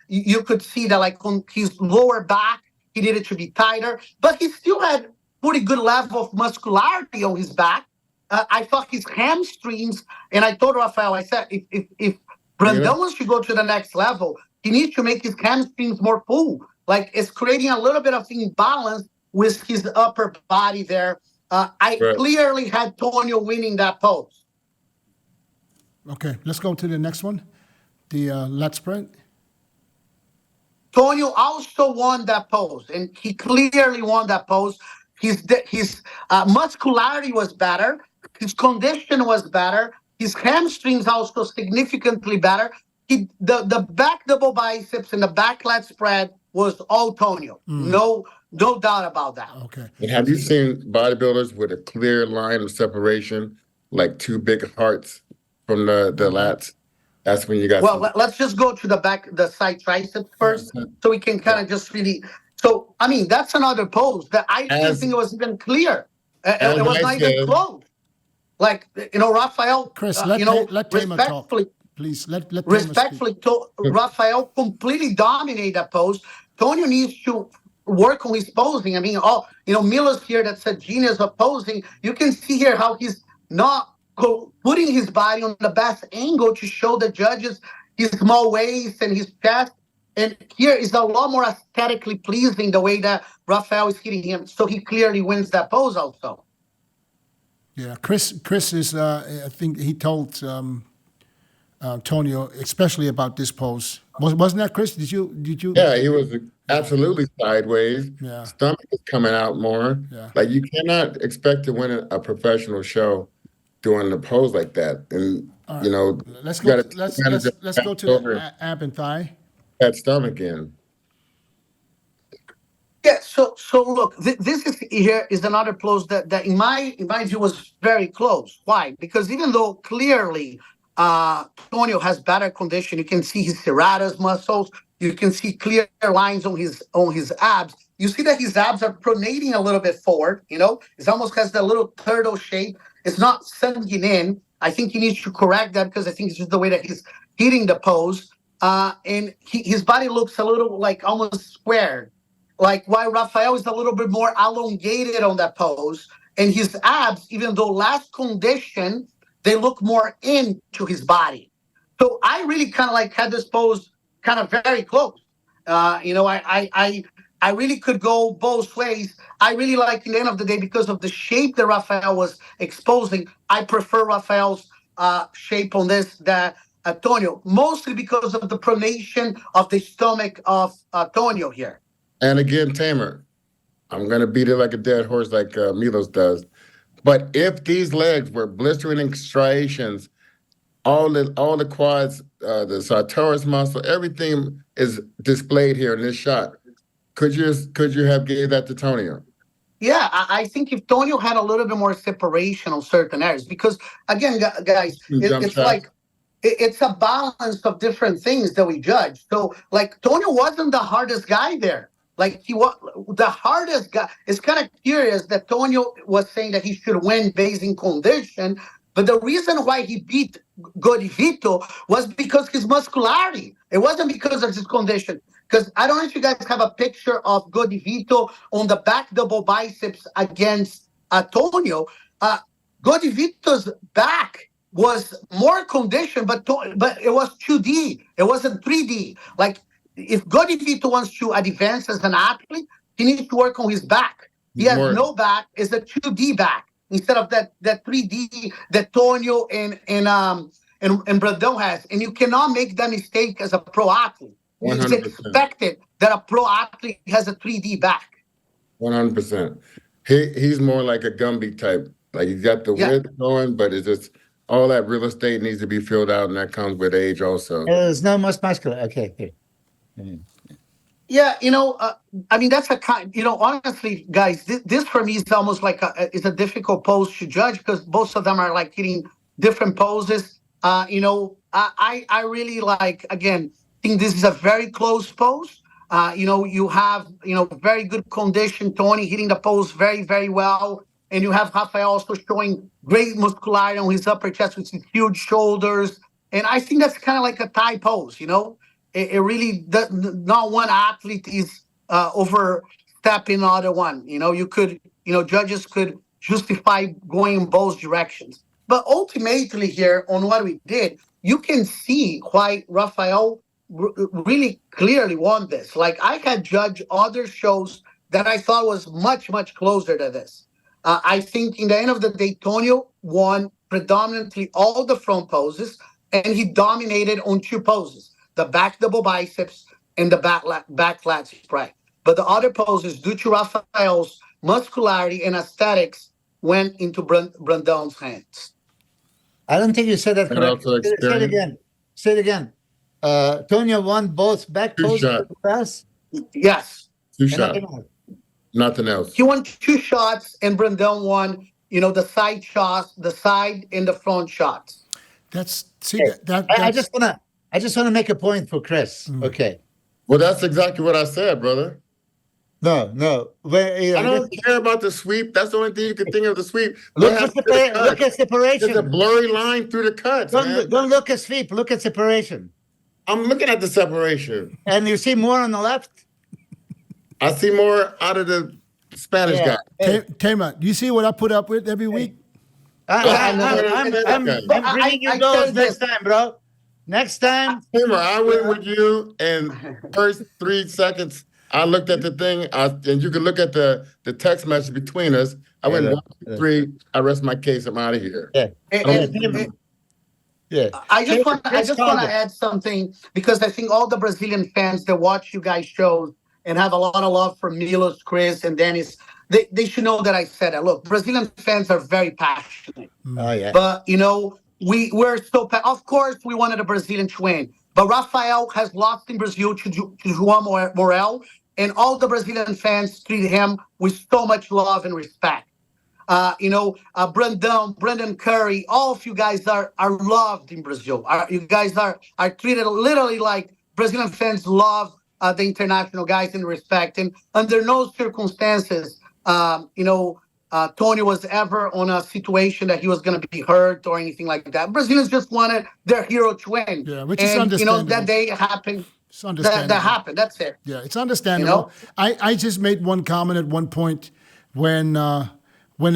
you could see that, like, on his lower back, he needed to be tighter, but he still had pretty good level of muscularity on his back. I thought his hamstrings, and I told Rafael, I said, if Brandon wants to go to the next level, he needs to make his hamstrings more full. Like, it's creating a little bit of imbalance with his upper body there. I clearly had Tonio winning that pose. Okay, let's go to the next one. The lat spread. Tonio also won that pose, and he clearly won that pose. His muscularity was better. His condition was better. His hamstrings also significantly better. The back double biceps and the back lat spread was all Tonio. No doubt about that. Okay. And have you seen bodybuilders with a clear line of separation, like two big hearts from the lats? That's when you got. Well, let's just go to the side triceps first, so we can kind of just really. So, I mean, that's another pose that I didn't think it was even clear. It was not even close. Like, Rafael. Chris, let Tamer talk. Please let Tamer respectfully, Rafael completely dominated that pose. Tonio needs to work on his posing. I mean, Miller's here that's a genius of posing. You can see here how he's not putting his body on the best angle to show the judges his small waist and his chest. And here is a lot more aesthetically pleasing the way that Rafael is hitting him. So he clearly wins that pose also. Yeah, Chris is, I think he told Tonio especially about this pose. Wasn't that Chris? Did you? Yeah, he was absolutely sideways. Yeah. Stomach is coming out more. Yeah. Like, you cannot expect to win a professional show doing a pose like that. And let's go to the ab and thigh. That stomach in. Yeah, so look, this is another pose that in my view was very close. Why? Because even though clearly Tonio has better condition, you can see his serratus muscles, you can see clear lines on his abs. You see that his abs are pronating a little bit forward. It almost has that little turtle shape. It's not sinking in. I think he needs to correct that, because I think it's just the way that he's hitting the pose. And his body looks a little like almost squared. Like, while Rafael is a little bit more elongated on that pose, and his abs, even though less condition, they look more into his body. So I really kind of like had this pose kind of very close. I really could go both ways. I really like, in the end of the day, because of the shape that Rafael was exposing, I prefer Rafael's shape on this than Tonio, mostly because of the pronation of the stomach of Tonio here. And again, Tamer, I'm going to beat it like a dead horse, like Milos does. But if these legs were blistering and striations, all the quads, the sartorius muscle, everything is displayed here in this shot. Could you have gave that to Tonio? Yeah, I think if Tonio had a little bit more separation on certain areas, because again, guys, it's like it's a balance of different things that we judge. So, like, Tonio wasn't the hardest guy there. Like, he was the hardest guy. It's kind of curious that Tonio was saying that he should win based in condition, but the reason why he beat Godivito was because his muscularity. It wasn't because of his condition. Because I don't know if you guys have a picture of Godivito on the back double biceps against Tonio. Godivito's back was more conditioned, but it was 2D. It wasn't 3D. Like, if Godivito wants to advance as an athlete, he needs to work on his back. He has no back. It's a 2D back instead of that 3D that Tonio and Brandon has. And you cannot make that mistake as a pro athlete. 100%. It's expected that a pro athlete has a 3D back. 100%. He's more like a Gumby type. Like, he's got the width going, but it's just all that real estate needs to be filled out, and that comes with age also. There's no most muscular. Okay, here. Yeah, I mean, that's a kind, honestly, guys, this for me is almost like is a difficult pose to judge because both of them are like hitting different poses. I really like, again, think this is a very close pose. You have, very good condition, Tony hitting the pose very, very well. And you have Rafael also showing great muscularity on his upper chest with his huge shoulders. And I think that's kind of like a Thai pose, It really does, not one athlete is overstepping the other one. You could, judges could justify going in both directions. But ultimately here on what we did, you can see why Rafael really clearly won this. Like I had judged other shows that I thought was much, much closer to this. I think in the end of the day, Tonio won predominantly all the front poses, and he dominated on two poses, the back double biceps and the back flat spread. But the other poses, due to Rafael's muscularity and aesthetics, went into Brandon's hands. I don't think you said that And correctly. also Say it experience. again. Say it again. Tonio won both back Two poses shot. for the press. Yes. Two and shots, nothing else. nothing else. He won 2 shots, and Brandon won, the side shots, the side and the front shots. That's see Okay. that I that's, just wanna make a point for Chris. Okay. Well, that's exactly what I said, brother. No. I don't care about the sweep. That's the only thing you can think of, the sweep. Look What at happened to the cuts? look at There's a separation. blurry line through the cuts, man. Don't look at sweep. Look at separation. I'm looking at the separation. And you see more on the left. I see more out of the Spanish Yeah. guy. Tamer, do you see what I put up with every week? I'm But bringing you I those said next this. time, bro. Next time. Tamer, I went with you, and first 3 seconds, I looked at the thing, and you can look at the text message between us. I went 1, 2, 3. I rest my case. I'm out of here. Yeah. And Yeah. I just want Chris to called it. add something because I think all the Brazilian fans that watch you guys shows and have a lot of love for Milos, Chris, and Dennis, they should know that I said that. Look, Brazilian fans are very passionate, Oh yeah. but we're so of course we wanted a Brazilian to win, but Rafael has lost in Brazil to João Morel, and all the Brazilian fans treat him with so much love and respect. Brendan Curry, all of you guys are loved in Brazil. You guys are treated literally like Brazilian fans love the international guys in respect. And under no circumstances, Tony was ever on a situation that he was going to be hurt or anything like that. Brazilians just wanted their hero to win. Yeah, which is understandable. That day happened. It's understandable. That happened. That's it. Yeah, it's understandable. I just made one comment at one point when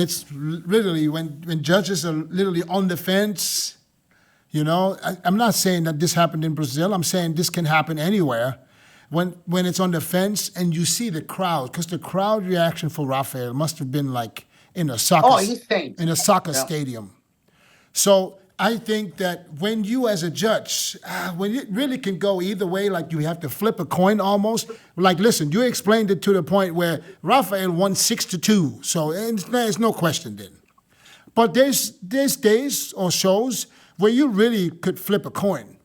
it's literally when judges are literally on the fence. I'm not saying that this happened in Brazil. I'm saying this can happen anywhere. When it's on the fence and you see the crowd, because the crowd reaction for Rafael must have been like in a soccer stadium. So I think that when you as a judge, when it really can go either way, like you have to flip a coin almost. Like, listen, you explained it to the point where Rafael won 6-2, so there's no question then. But there's days or shows where you really could flip a coin.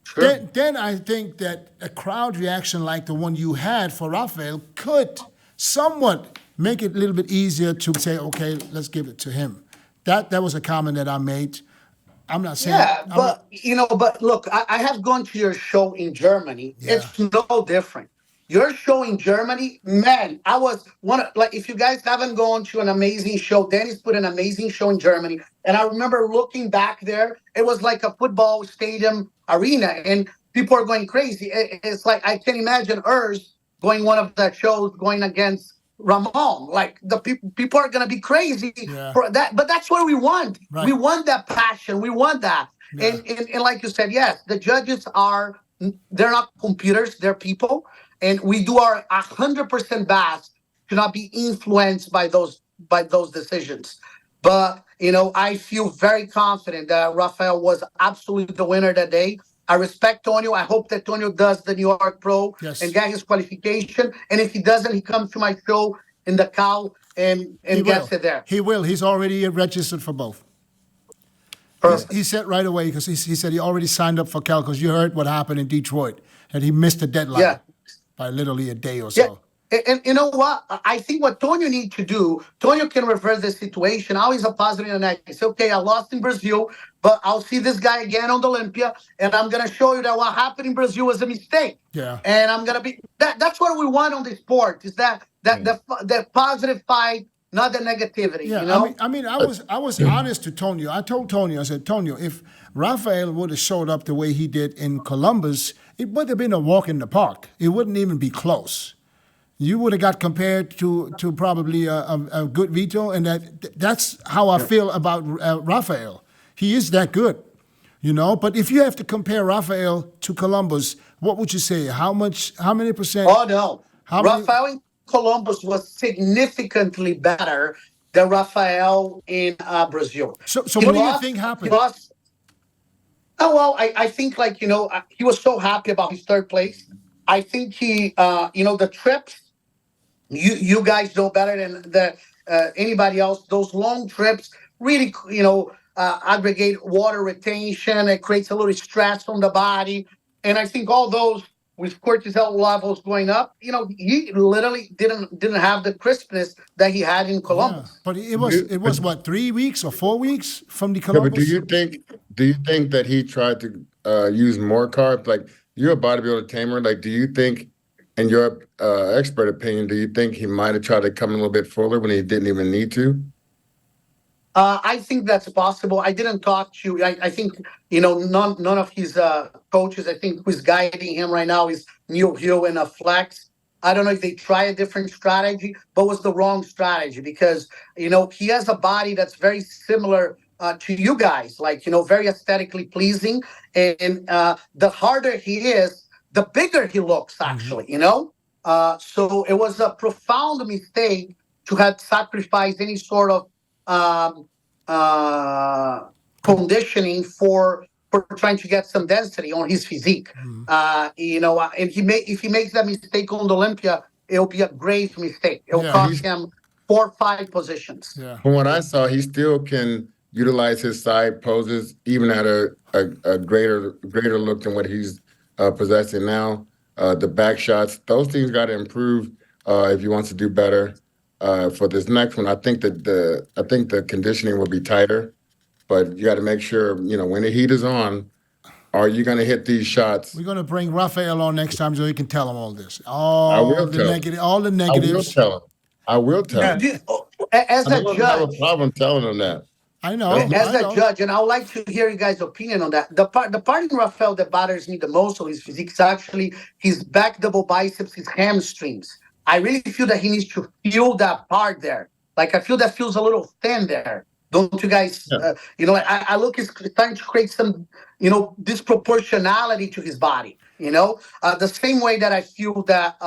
Sure. Then I think that a crowd reaction like the one you had for Rafael could somewhat make it a little bit easier to say, okay, let's give it to him. That was a comment that I made. I'm not saying. Yeah, but look, I have gone to your show in Germany. Yeah. It's no different. Your show in Germany, man, I was if you guys haven't gone to an amazing show, Dennis put an amazing show in Germany. And I remember looking back there, it was like a football stadium arena and people are going crazy. It's like, I can imagine Urs going one of the shows going against Ramon. Like the people are going to be crazy for that. But that's what we want. Right. We want that passion. We want that. Yeah. And like you said, yes, the judges they're not computers, they're people. And we do our 100% best to not be influenced by those decisions. But, I feel very confident that Rafael was absolutely the winner that day. I respect Tonio. I hope that Tonio does the New York Pro and get his qualification. And if he doesn't, he comes to my show in the CAL and gets it there. He will. He's already registered for both. Perfect. He said right away, because he said he already signed up for Cal, because you heard what happened in Detroit, and he missed the deadline Yeah. by literally a day or Yeah. so. And you know what? I think what Tonio need to do, Tonio can reverse the situation. Always a positive and negative. Say, okay, I lost in Brazil, but I'll see this guy again on the Olympia, and I'm gonna show you that what happened in Brazil was a mistake. Yeah. And I'm gonna be that's what we want on the sport, is that the positive fight, not the negativity. Yeah, You know? I was honest to Tonio. I told Tonio, I said, Tonio, if Rafael would have showed up the way he did in Columbus, it would have been a walk in the park. It wouldn't even be close. You would have got compared to probably a good Vito, and that's how I feel about Rafael. He is that good, you know. But if you have to compare Rafael to Columbus, what would you say? How many percent? Oh no, How many- Rafael in Columbus was significantly better than Rafael in Brazil. So He what do you lost- think happened? He lost. Oh well, I think like he was so happy about his third place. I think he the trips. You guys know better than anybody else. Those long trips really aggregate water retention. It creates a little stress on the body, and I think all those with cortisol levels going up, he literally didn't have the crispness that he had in Yeah, Columbus. but it was what, 3 weeks or 4 weeks from the Yeah, Columbus? but do you think that he tried to use more carbs? Like, you're a bodybuilder, Tamer. Like, do you think, in your expert opinion, do you think he might have tried to come a little bit fuller when he didn't even need to? I think that's possible. I didn't talk to. I think none of his coaches. I think who's guiding him right now is Neil Hill and Flex. I don't know if they try a different strategy, but was the wrong strategy, because he has a body that's very similar to you guys, like very aesthetically pleasing, and the harder he is, the bigger he looks. Actually, so it was a profound mistake to have sacrificed any sort of conditioning for trying to get some density on his physique. And if he makes that mistake on the Olympia, it'll be a grave mistake. It'll cost him 4 or 5 positions. Yeah. From what I saw, he still can utilize his side poses even at a greater look than what he's possessing now. The back shots, those things got to improve if he wants to do better. For this next one, I think the conditioning will be tighter, but you got to make sure, when the heat is on, are you going to hit these shots? We're going to bring Rafael on next time so he can tell him all this. I will tell him. All the negatives. I will tell him. As I a don't have a judge, problem telling him that. I know. as I a know. judge, and I would like to hear you guys' opinion on that. The part in Rafael that bothers me the most of his physique is actually his back double biceps, his hamstrings. I really feel that he needs to feel that part there. Like, I feel that feels a little thin there. Don't you guys? Yeah. I look, he's trying to create some, disproportionality to his body. The same way that I feel that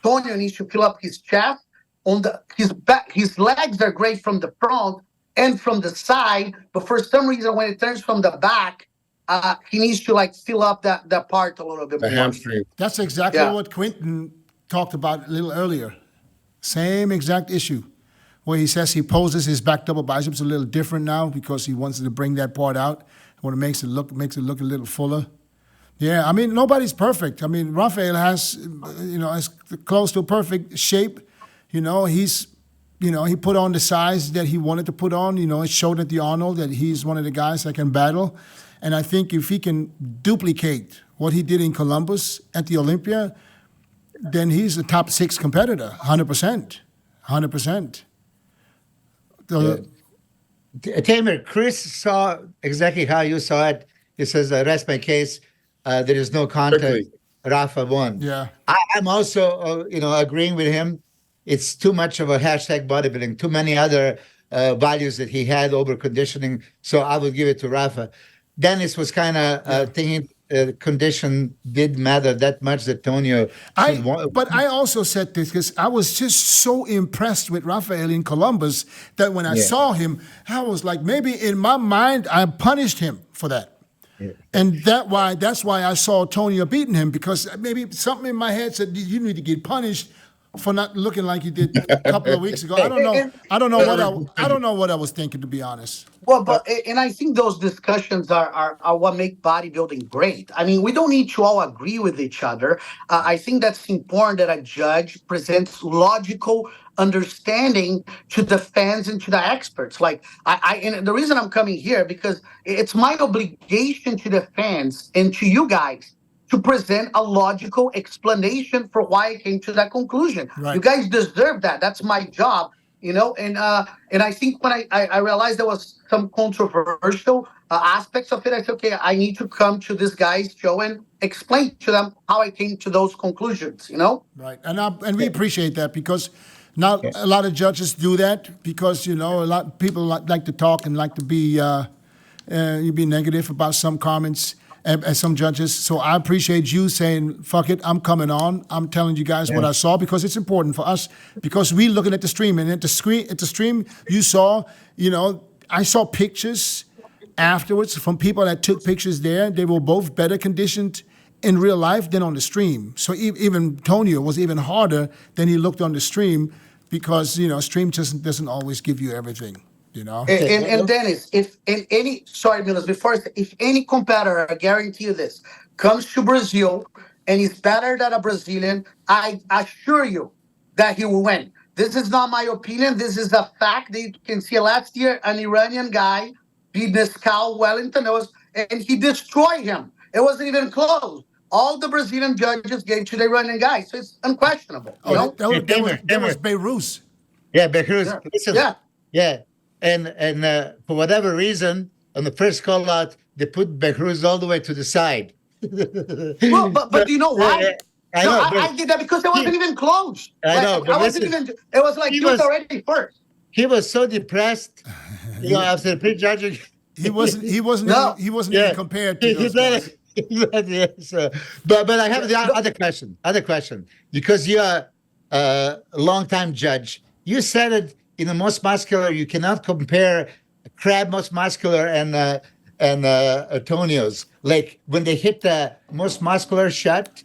Tonio needs to fill up his chest on his back. His legs are great from the front and from the side, but for some reason, when it turns from the back, he needs to fill up that part a little bit The more. hamstring. That's exactly what Quinton talked about a little earlier. Same exact issue, where he says he poses his back double biceps a little different now because he wants to bring that part out. When it makes it look a little fuller. Yeah, nobody's perfect. Rafael has, is close to perfect shape. He's, he put on the size that he wanted to put on. It showed at the Arnold that he's one of the guys that can battle. And I think if he can duplicate what he did in Columbus at the Olympia, then he's a top 6 competitor, 100%. 100%. Tamer, Chris saw exactly how you saw it. He says, I rest my case. There is no contest. Quickly. Rafa won. Yeah. I'm also, agreeing with him. It's too much of a hashtag bodybuilding, too many other values that he had over conditioning. So I would give it to Rafa. Dennis was kind of thinking condition did matter that much that Tonio. But I also said this because I was just so impressed with Rafael in Columbus that when I saw him, I was like, maybe in my mind, I punished him for that. Yeah. And that's why I saw Tonio beating him, because maybe something in my head said, you need to get punished for not looking like you did a couple of weeks ago. I don't know. I don't know what I don't know what I was thinking, to be honest. Well, but and I think those discussions are what make bodybuilding great. I mean, we don't need to all agree with each other. I think that's important that a judge presents logical understanding to the fans and to the experts. Like and the reason I'm coming here because it's my obligation to the fans and to you guys to present a logical explanation for why I came to that conclusion. Right. You guys deserve that. That's my job. And I think when I realized there was some controversial aspects of it, I said, okay, I need to come to this guy's show and explain to them how I came to those conclusions. Right, and we appreciate that because not a lot of judges do that because a lot of people like to talk and like to be negative about some comments. And some judges. So I appreciate you saying, fuck it, I'm coming on. I'm telling you guys what I saw because it's important for us because we looking at the stream. And at the stream you saw, I saw pictures afterwards from people that took pictures there. They were both better conditioned in real life than on the stream. So even Tonio was even harder than he looked on the stream because, stream just doesn't always give you everything. And Dennis, if any competitor, I guarantee you this, comes to Brazil and is better than a Brazilian, I assure you that he will win. This is not my opinion. This is a fact that you can see last year, an Iranian guy beat Mescal Wellington, and he destroyed him. It wasn't even close. All the Brazilian judges gave to the Iranian guy, so it's unquestionable. That was Beirut. Yeah, Beirut. Yeah. Listen, yeah. And for whatever reason, on the first call out, they put Behruz all the way to the side. Well, but do you know why? I did that because it wasn't even close. I know, but wasn't even. It was like he was already first. He was so depressed, after the prejudging. He wasn't even compared to those guys. Yes, but I have the other question, because you're a longtime judge. You said it. In the most muscular, you cannot compare crab most muscular and Tonio's. Like when they hit the most muscular shot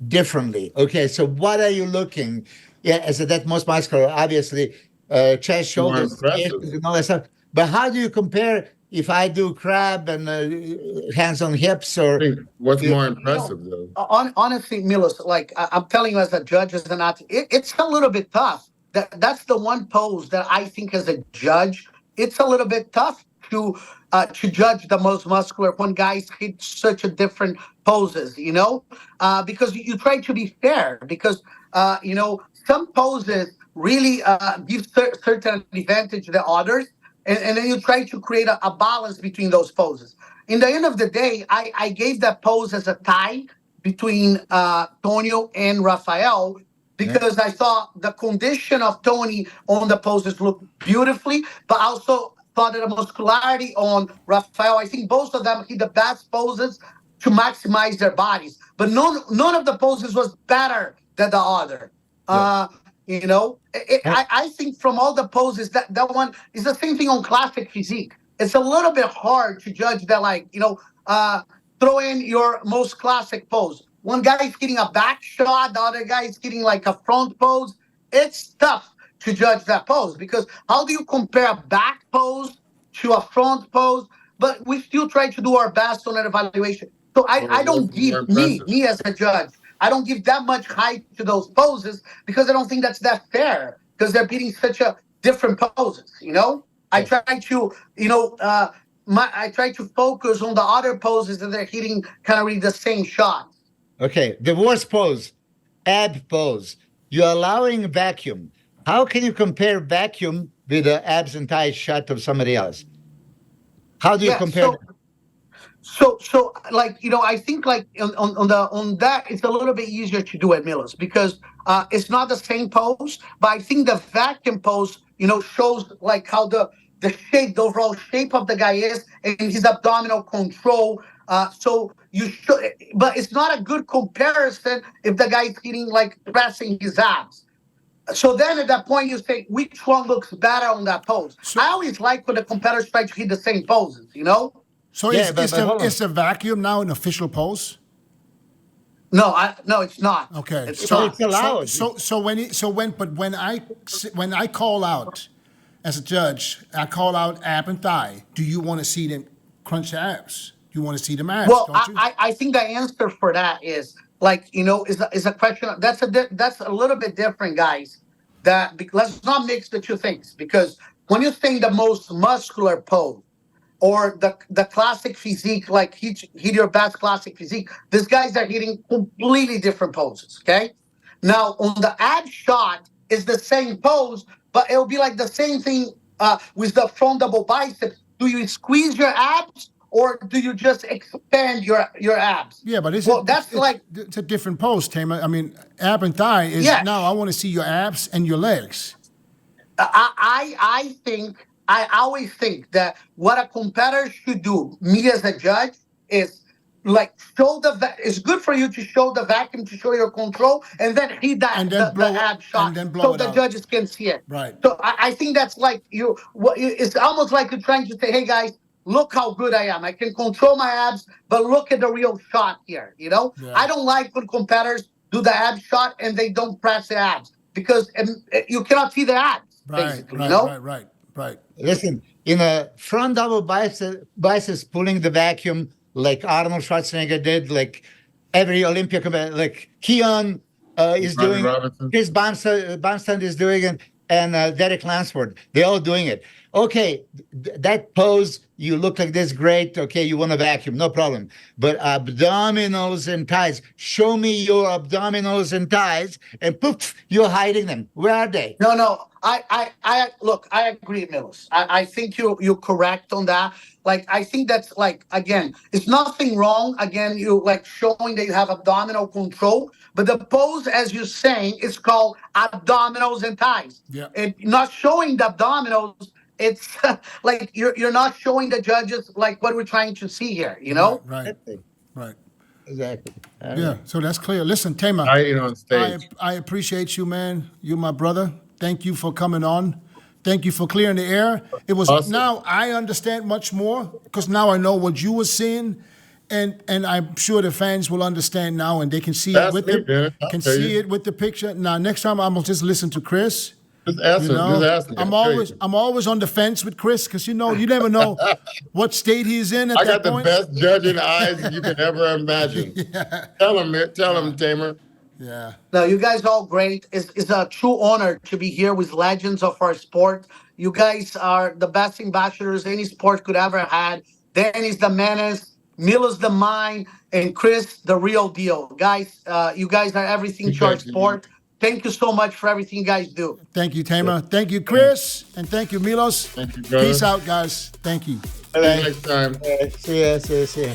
differently. Okay, so what are you looking? Yeah, as that most muscular, obviously, chest, shoulders, and all that stuff. But how do you compare if I do crab and hands on hips or? What's more impressive though? Honestly, Milos, like I'm telling you as a judge, as an athlete, it's a little bit tough. That's the one pose that I think as a judge, it's a little bit tough to judge the most muscular when guys hit such a different poses, because you try to be fair because, some poses really give certain advantage to the others. And then you try to create a balance between those poses. In the end of the day, I gave that pose as a tie between Tonio and RAFAEL, because I thought the condition of Tony on the poses looked beautifully, but also thought that the muscularity on RAFAEL, I think both of them hit the best poses to maximize their bodies. But none of the poses was better than the other. I think from all the poses, that one is the same thing on classic physique. It's a little bit hard to judge that, throw in your most classic pose. One guy is getting a back shot, the other guy is getting like a front pose. It's tough to judge that pose because how do you compare a back pose to a front pose? But we still try to do our best on that evaluation. So I don't give me as a judge, I don't give that much height to those poses because I don't think that's that fair because they're beating such a different poses. I try to, I try to focus on the other poses that they're hitting kind of really the same shots. Okay, the worst pose, ab pose. You're allowing vacuum. How can you compare vacuum with the abs and thighs shot of somebody else? How do you compare? So, I think on that it's a little bit easier to do at Milos because it's not the same pose, but I think the vacuum pose, shows like how the shape, the overall shape of the guy is and his abdominal control. So you should, but it's not a good comparison if the guy is hitting like pressing his abs. So then at that point you say which one looks better on that pose. So, I always like when the competitors try to hit the same poses, So is the vacuum now an official pose? No, it's not. Okay, It's So not. it's allowed. But when I call out as a judge, I call out ab and thigh. Do you want to see them crunch the abs? You want to see them abs, Well, don't you? I think the answer for that is like, is a question that's that's a little bit different, guys. Let's not mix the two things, because when you think the most muscular pose or the classic physique, like hit your best classic physique, these guys are hitting completely different poses. Okay, now on the ab shot is the same pose, but it'll be like the same thing with the front double bicep. Do you squeeze your abs or do you just expand your abs? Yeah, but Well, that's like, it's a different pose, Tamer. I mean, ab and thigh is yeah. now I want to see your abs and your legs. I think I always think that what a competitor should do, me as a judge, is like show it's good for you to show the vacuum, to show your control, and then hit And then blow the it- ab shot and then blow so it the out. judges can see it. Right. So I think that's like it's almost like you're trying to say, hey guys, look how good I am. I can control my abs, but look at the real shot here. Yeah. I don't like when competitors do the ab shot and they don't press the abs, because you cannot see the abs. Basically, Right. Listen, in a front double biceps pulling the vacuum like Arnold Schwarzenegger did, like every Olympic, like Keon is Roger doing, Robinson. Chris Bumstead is doing it, and Derek Lansford. They're all doing it. Okay, that pose, you look like this, great. Okay, you want a vacuum, no problem. But abdominals and thighs, show me your abdominals and thighs, and poof, you're hiding them. Where are they? No. I look. I agree, Mills. I think you're correct on that. Like, I think that's like, again, it's nothing wrong. Again, you like showing that you have abdominal control, but the pose, as you're saying, is called abdominals and thighs. Yeah. And not showing the abdominals, it's like you're not showing the judges like what we're trying to see here. Right. Exactly. Yeah. So that's clear. Listen, Tamer. I eat on stage. I appreciate you, man. You're my brother. Thank you for coming on. Thank you for clearing the air. It was Awesome. Now I understand much more, because now I know what you were seeing, and I'm sure the fans will understand now, and they can see That's it with me, Dennis. I'll can tell see you. it with the picture. Now next time I'm gonna just listen to Chris. Just ask You him. know, Just ask him. I'm I'll tell you. always on the fence with Chris, because you never know what state he's in at I that got the point. best judging eyes you can ever imagine. Tell him, Tamer. Yeah. No, you guys are all great. It's a true honor to be here with legends of our sport. You guys are the best ambassadors any sport could ever had. Danny's the menace, Mila's the mind, and Chris the real deal. Guys, you guys are everything to our Thank you. sport. Thank you so much for everything you guys do. Thank you, Tamer. Thank you, Chris, and thank you, Milos. Thank you, brother. Peace out, guys. Thank you. See you next time. See ya.